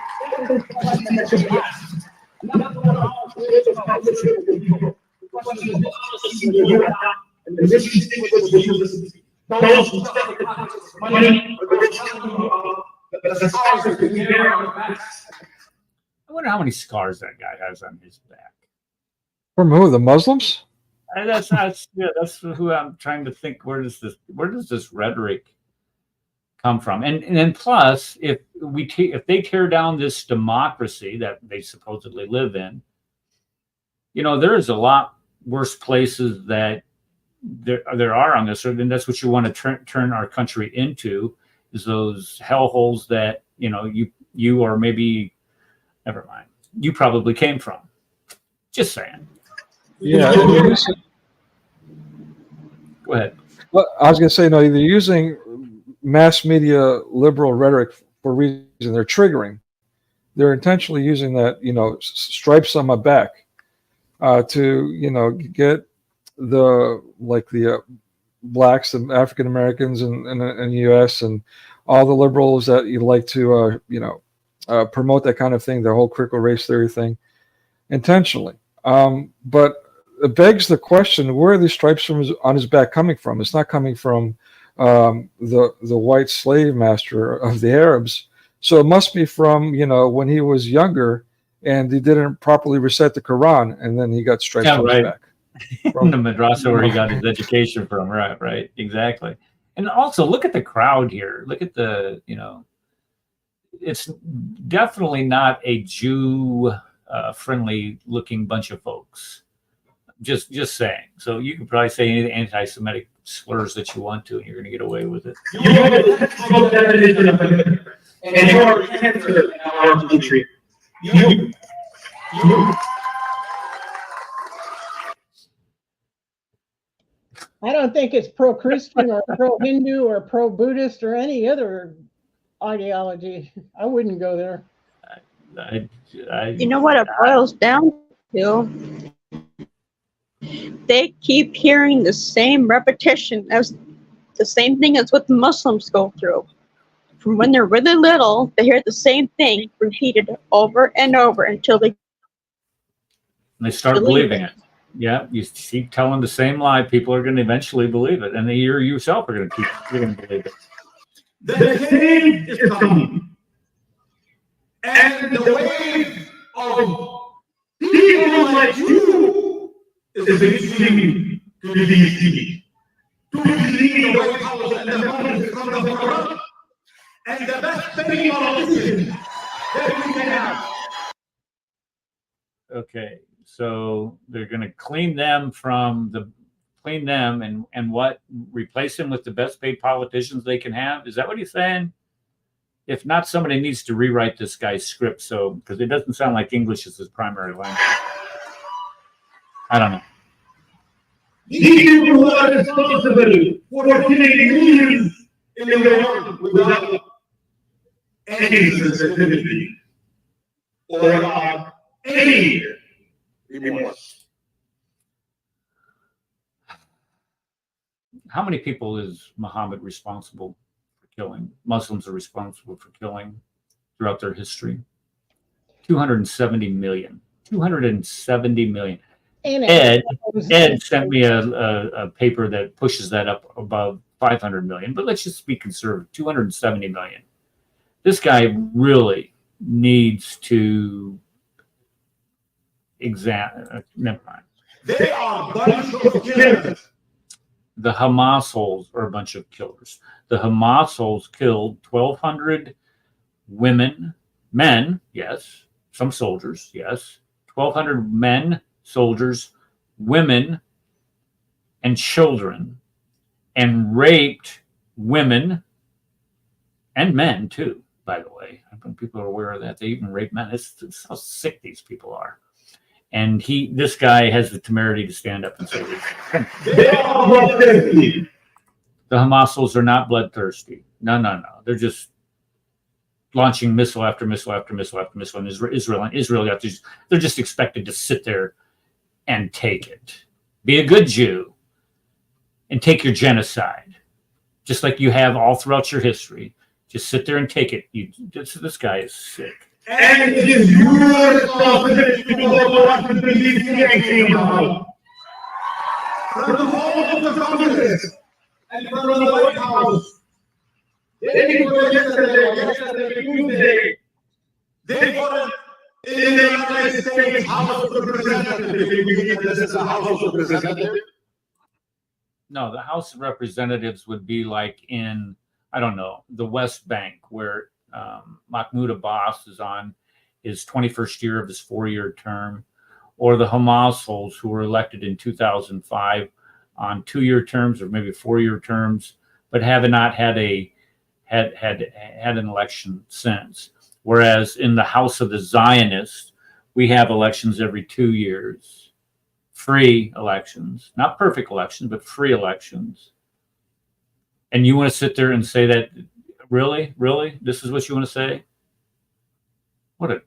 Speaker 1: I wonder how many scars that guy has on his back.
Speaker 2: From who? The Muslims?
Speaker 1: And that's who I'm trying to think. Where does this rhetoric come from? And then plus, if they tear down this democracy that they supposedly live in, there is a lot worse places that there are on this earth, and that's what you want to turn our country into, is those hellholes that you or maybe, never mind, you probably came from. Just saying.
Speaker 2: Yeah.
Speaker 1: Go ahead.
Speaker 2: Well, I was going to say, no, they're using mass media liberal rhetoric for a reason. They're triggering. They're intentionally using that, stripes on my back to, get the blacks and African Americans in the U.S. and all the liberals that you like to, promote that kind of thing, the whole critical race theory thing, intentionally. But it begs the question: where are these stripes on his back coming from? It's not coming from the white slave master of the Arabs. So it must be from when he was younger and he didn't properly recite the Quran, and then he got stripes on his back.
Speaker 1: From the madrasa where he got his education from, right, exactly. And also look at the crowd here. Look at the, it's definitely not a Jew friendly looking bunch of folks. Just saying. So you can probably say any anti-Semitic slurs that you want to, and you're going to get away with it.
Speaker 7: And you are cancer in our country. You.
Speaker 3: I don't think it's pro-Christian or pro-Hindu or pro-Buddhist or any other ideology. I wouldn't go there.
Speaker 4: You know what it boils down to? They keep hearing the same repetition as the same thing as what the Muslims go through. From when they're really little, they hear the same thing repeated over and over until they
Speaker 1: start believing it. Yeah, you keep telling the same lie, people are going to eventually believe it, and you yourself are going to believe it.
Speaker 7: The change is coming, and the wave of people like you is beginning to be seen. To lead the White House and the money is coming from, and the best thing politicians that we can have.
Speaker 1: Okay. So they're going to clean them and what, replace them with the best paid politicians they can have. Is that what he's saying? If not, somebody needs to rewrite this guy's script. So, because it doesn't sound like English is his primary language. I don't know.
Speaker 7: These people who are responsible for killing millions in the world without any sensitivity or any remorse.
Speaker 1: How many people is Muhammad responsible for killing? Muslims are responsible for killing throughout their history. 270 million. 270 million. Ed sent me a paper that pushes that up above 500 million, but let's just be conservative. 270 million. This guy really needs to examine. Never mind.
Speaker 7: They are a bunch of killers.
Speaker 1: The Hamas are a bunch of killers. The Hamas killed 1,200 men, yes, some soldiers, yes, 1,200 men, soldiers, women, and children, and raped women and men too, by the way. I think people are aware of that. They even rape men. It's how sick these people are. And this guy has the temerity to stand up and say this.
Speaker 7: They are bloodthirsty.
Speaker 1: The Hamas are not bloodthirsty. No. They're just launching missile after missile after missile after missile in Israel. They're just expected to sit there and take it. Be a good Jew and take your genocide, just like you have all throughout your history. Just sit there and take it. This guy is sick.
Speaker 7: And it is your responsibility to go to Washington, D.C. and came out. From the home of the Congress and from the White House. They voted yesterday, Tuesday. They voted in the United States House of Representatives. This is the House of Representatives.
Speaker 1: No, the House of Representatives would be like in, I don't know, the West Bank, where Mahmoud Abbas is on his 21st year of his 4-year term, or the Hamas who were elected in 2005 on 2-year terms or maybe 4-year terms, but have not had an election since. Whereas in the House of the Zionists, we have elections every 2 years, free elections, not perfect elections, but free elections. And you want to sit there and say that, really? This is what you want to say? What a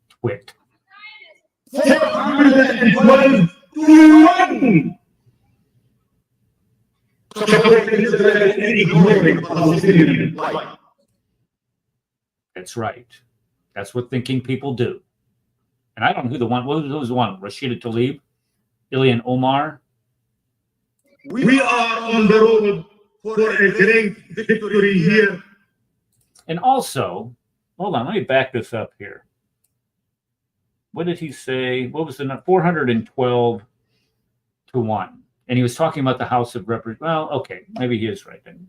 Speaker 1: twit.
Speaker 7: 712 to 1. Supporting Israel and ignoring Palestinian plight.
Speaker 1: That's right. That's what thinking people do. And I don't know who the one, who was the one? Rashida Tlaib? Ilhan Omar?
Speaker 7: We are on the road for a great victory here.
Speaker 1: And also, hold on, let me back this up here. What did he say? What was the number? 412 to 1. And he was talking about the House of Representatives. Well, okay, maybe he is right then.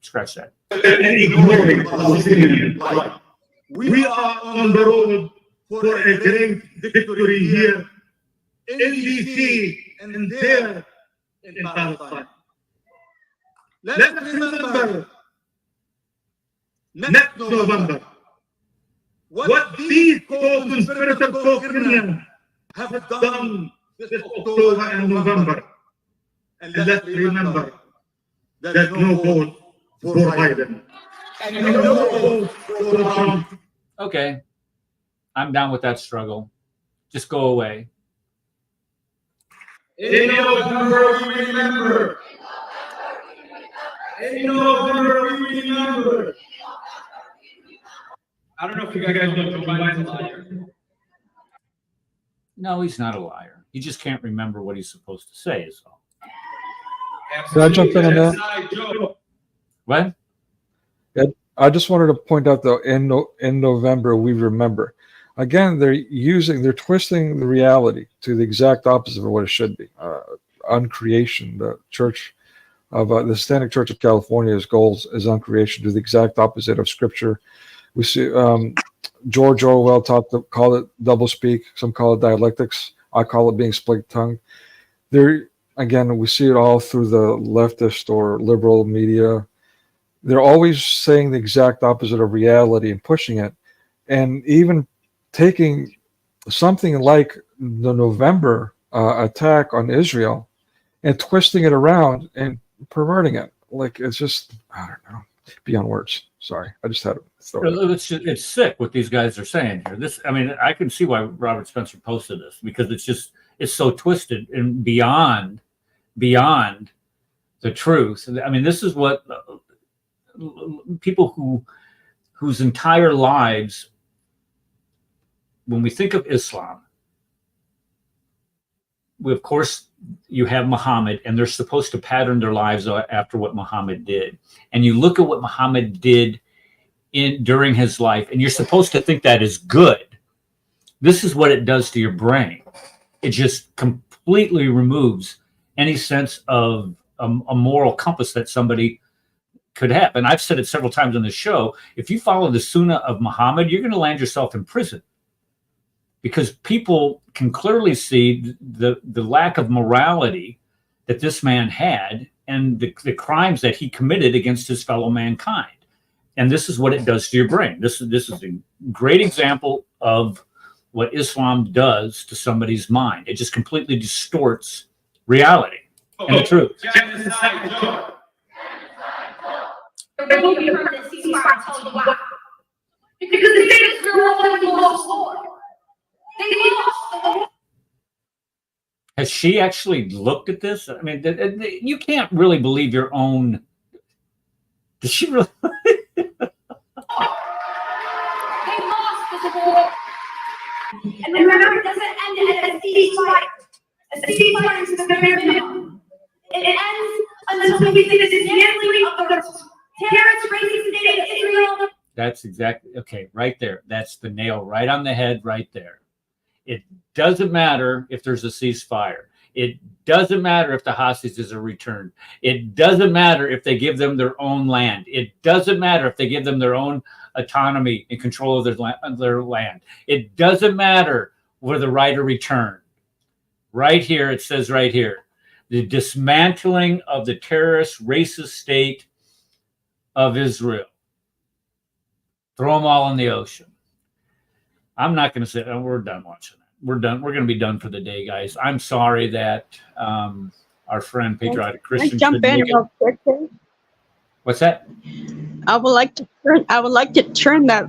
Speaker 1: Scratch that.
Speaker 7: And ignoring Palestinian plight. We are on the road for a great victory here in DC and there in Palestine. Let's remember next November what these co-conspirators co-criminals have done this October and November. And let's remember that no vote for Biden and no vote for Trump.
Speaker 1: Okay, I'm down with that struggle. Just go away.
Speaker 7: In November we remember. In November we remember.
Speaker 8: I don't know if you guys know Joe Biden's a liar.
Speaker 1: No, he's not a liar. He just can't remember what he's supposed to say, is all.
Speaker 2: Can I jump in on that?
Speaker 8: Joe.
Speaker 1: What?
Speaker 2: I just wanted to point out, though, in November, we remember. Again, they're twisting the reality to the exact opposite of what it should be. Uncreation, the Church of the Satanic Church of California's goals is uncreation, to the exact opposite of Scripture. We see George Orwell call it doublespeak. Some call it dialectics. I call it being split-tongued. Again, we see it all through the leftist or liberal media. They're always saying the exact opposite of reality and pushing it. And even taking something like the November attack on Israel and twisting it around and perverting it. Like, it's just, I don't know, beyond words. Sorry, I just had to throw it.
Speaker 1: It's sick what these guys are saying here. I mean, I can see why Robert Spencer posted this, because it's so twisted and beyond the truth. I mean, this is what people whose entire lives, when we think of Islam, of course, you have Muhammad, and they're supposed to pattern their lives after what Muhammad did. And you look at what Muhammad did during his life, and you're supposed to think that is good. This is what it does to your brain. It just completely removes any sense of a moral compass that somebody could have. And I've said it several times on the show, if you follow the Sunnah of Muhammad, you're going to land yourself in prison, because people can clearly see the lack of morality that this man had and the crimes that he committed against his fellow mankind. And this is what it does to your brain. This is a great example of what Islam does to somebody's mind. It just completely distorts reality and the truth.
Speaker 6: There will be a permanent ceasefire. I'll tell you why. Because the state of Israel already lost war. They lost the war.
Speaker 1: Has she actually looked at this? I mean, you can't really believe your own. Does she really?
Speaker 6: They lost this war. And remember, it doesn't end at a ceasefire. A ceasefire is the bare minimum. It ends until we see the dismantling of the terrorist racist state of Israel.
Speaker 1: That's exactly, okay, right there. That's the nail right on the head right there. It doesn't matter if there's a ceasefire. It doesn't matter if the hostages are returned. It doesn't matter if they give them their own land. It doesn't matter if they give them their own autonomy and control of their land. It doesn't matter where the right of return. Right here, it says right here, the dismantling of the terrorist racist state of Israel. Throw them all in the ocean. I'm not going to say, oh, we're done watching that. We're done. We're going to be done for the day, guys. I'm sorry that our friend Patriotic Christian.
Speaker 4: Can I jump in real quick here?
Speaker 1: What's that?
Speaker 4: I would like to turn that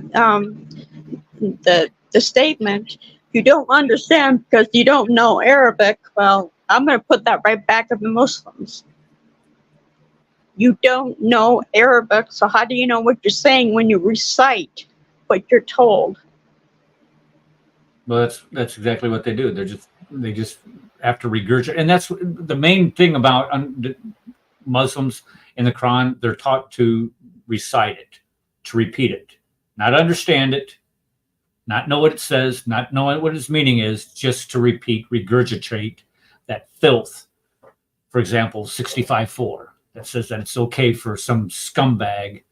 Speaker 4: the statement. You don't understand because you don't know Arabic. Well, I'm going to put that right back at the Muslims. You don't know Arabic, so how do you know what you're saying when you recite what you're told?
Speaker 1: Well, that's exactly what they do. They just have to regurgitate, and that's the main thing about Muslims in the Quran. They're taught to recite it, to repeat it, not understand it, not know what it says, not know what its meaning is, just to repeat, regurgitate that filth. For example, 65:4 that says that it's okay for some scumbag,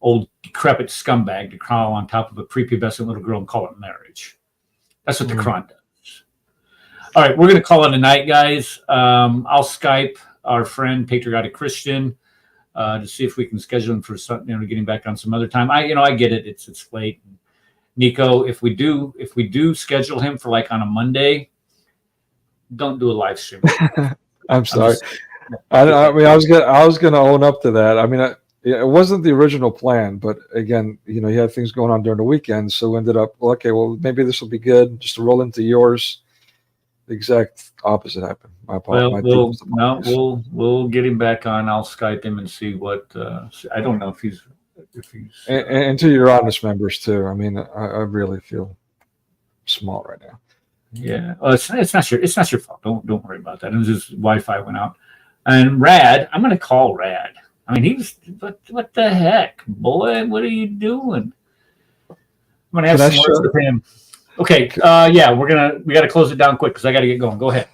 Speaker 1: old decrepit scumbag, to crawl on top of a prepubescent little girl and call it marriage. That's what the Quran does. All right, we're going to call it a night, guys. I'll Skype our friend Patriotic Christian to see if we can schedule him for something, getting back on some other time. I get it. It's late. Nico, if we do schedule him for like on a Monday, don't do a live stream.
Speaker 2: I'm sorry. I mean, I was gonna own up to that. I mean, it wasn't the original plan, but again, you had things going on during the weekend, so we ended up, well, maybe this will be good just to roll into yours. The exact opposite happened. My apologies.
Speaker 1: We'll get him back on. I'll Skype him and see what. I don't know if he's.
Speaker 2: And to your honest members too. I mean, I really feel small right now.
Speaker 1: Yeah, it's not your fault. Don't worry about that. It was just Wi-Fi went out. And Rad, I'm gonna call Rad. I mean, he was what the heck, boy? What are you doing? I'm gonna have some words with him. Okay, yeah, we got to close it down quick because I got to get going. Go ahead.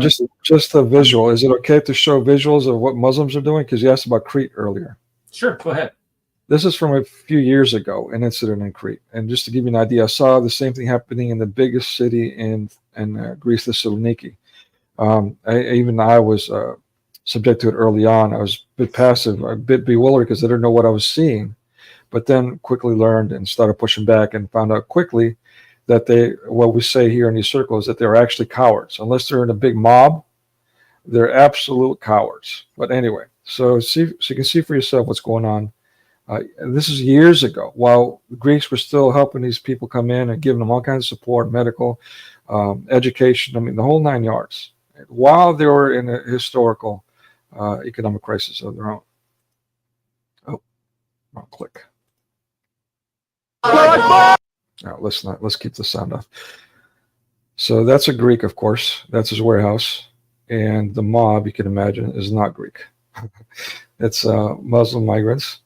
Speaker 2: Just the visual. Is it okay to show visuals of what Muslims are doing? Because you asked about Crete earlier.
Speaker 1: Sure, go ahead.
Speaker 2: This is from a few years ago, an incident in Crete. And just to give you an idea, I saw the same thing happening in the biggest city in Greece, Thessaloniki. I was subject to it early on. I was a bit passive, a bit bewildered because I didn't know what I was seeing, but then quickly learned and started pushing back and found out quickly that what we say here in these circles, that they're actually cowards. Unless they're in a big mob, they're absolute cowards. But anyway, so you can see for yourself what's going on. This is years ago, while the Greeks were still helping these people come in and giving them all kinds of support, medical, education, I mean, the whole 9 yards, while they were in a historical economic crisis of their own. Oh, wrong click. Now, let's keep the sound off. So that's a Greek, of course. That's his warehouse. And the mob, you can imagine, is not Greek. It's Muslim migrants.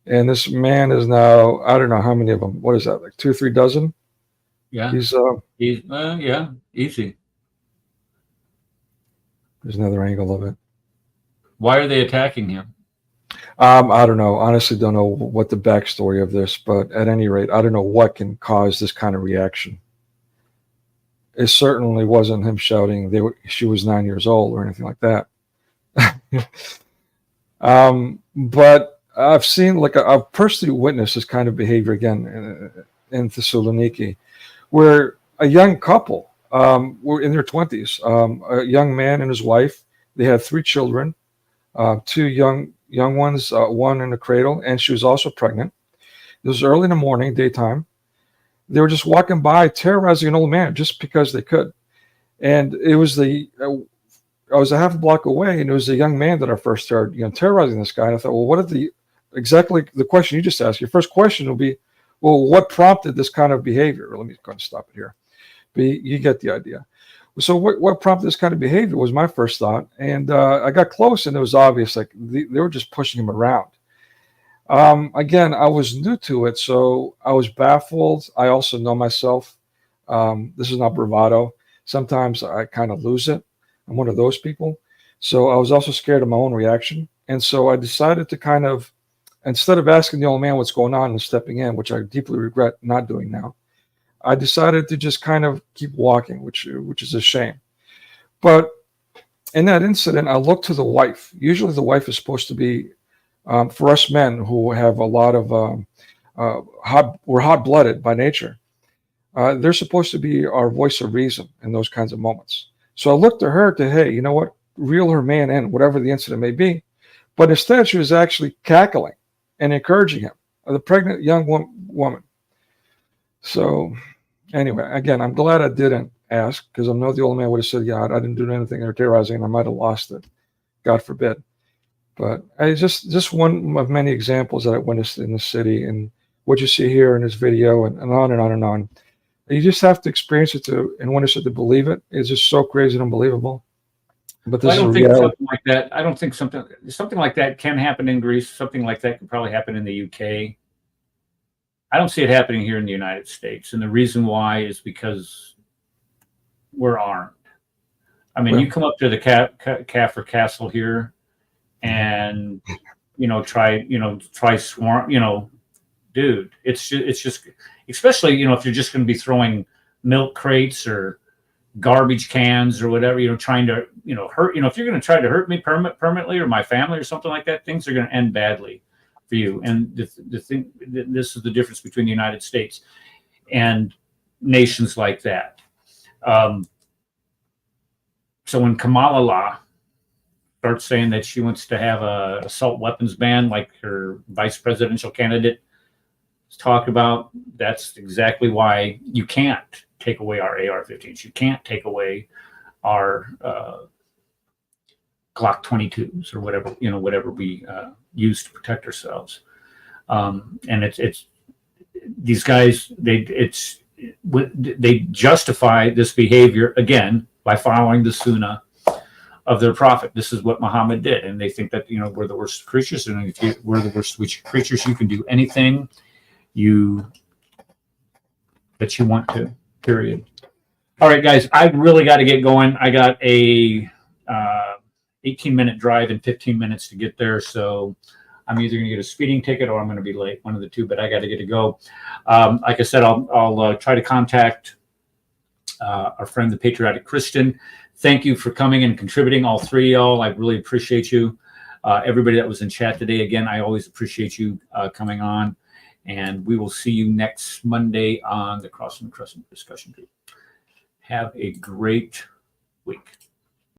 Speaker 2: And this man is now, I don't know how many of them. What is that, like 2 or 3 dozen?
Speaker 1: Yeah.
Speaker 2: He's
Speaker 1: yeah, easy.
Speaker 2: There's another angle of it.
Speaker 1: Why are they attacking him?
Speaker 2: I don't know. Honestly, don't know what the backstory of this, but at any rate, I don't know what can cause this kind of reaction. It certainly wasn't him shouting, she was 9 years old or anything like that. But I've seen, I've personally witnessed this kind of behavior again in Thessaloniki, where a young couple were in their 20s, a young man and his wife. They had 3 children, 2 young ones, one in a cradle, and she was also pregnant. It was early in the morning, daytime. They were just walking by, terrorizing an old man just because they could. And it was I was a half a block away, and it was a young man that I first started, terrorizing this guy. And I thought, well, exactly the question you just asked? Your first question will be, well, what prompted this kind of behavior? Let me go and stop it here. But you get the idea. So what prompted this kind of behavior was my first thought. And I got close, and it was obvious, they were just pushing him around. Again, I was new to it, so I was baffled. I also know myself. This is not bravado. Sometimes I kind of lose it. I'm one of those people. So I was also scared of my own reaction. And so I decided to kind of, instead of asking the old man what's going on and stepping in, which I deeply regret not doing now, I decided to just kind of keep walking, which is a shame. But in that incident, I looked to the wife. Usually the wife is supposed to be, for us men who have a lot of, we're hot-blooded by nature. They're supposed to be our voice of reason in those kinds of moments. So I looked to her to, hey, you know what? Reel her man in, whatever the incident may be. But instead, she was actually cackling and encouraging him, the pregnant young woman. So anyway, again, I'm glad I didn't ask, because I know the old man would have said, yeah, I didn't do anything terrorizing, and I might have lost it. God forbid. But I just one of many examples that I witnessed in the city, and what you see here in this video, and on and on and on. You just have to experience it and witness it to believe it. It's just so crazy and unbelievable. But this
Speaker 1: I don't
Speaker 2: is
Speaker 1: think
Speaker 2: reality.
Speaker 1: something like that. I don't think something like that can happen in Greece. Something like that can probably happen in the UK. I don't see it happening here in the United States, and the reason why is because we're armed. I mean, you come up to the Kaffir Castle here, and try swarm. Dude, it's just, especially if you're just going to be throwing milk crates or garbage cans or whatever, trying to hurt. If you're going to try to hurt me permanently or my family or something like that, things are going to end badly for you. And the thing, this is the difference between the United States and nations like that. So when Kamala starts saying that she wants to have a assault weapons ban like her vice presidential candidate talked about, that's exactly why you can't take away our AR-15s. You can't take away our Glock 22s or whatever we use to protect ourselves. And it's these guys, they justify this behavior again by following the Sunnah of their prophet. This is what Muhammad did, and they think that we're the worst creatures, and if we're the worst creatures, you can do anything that you want to. Period. All right, guys, I really got to get going. I got a 18-minute drive and 15 minutes to get there, so I'm either going to get a speeding ticket or I'm going to be late, one of the two. But I got to get to go. Like I said, I'll try to contact our friend, the Patriotic Christian. Thank you for coming and contributing, all three of y'all. I really appreciate you. Everybody that was in chat today, again, I always appreciate you coming on. And we will see you next Monday on the Crescent Discussion Group. Have a great week.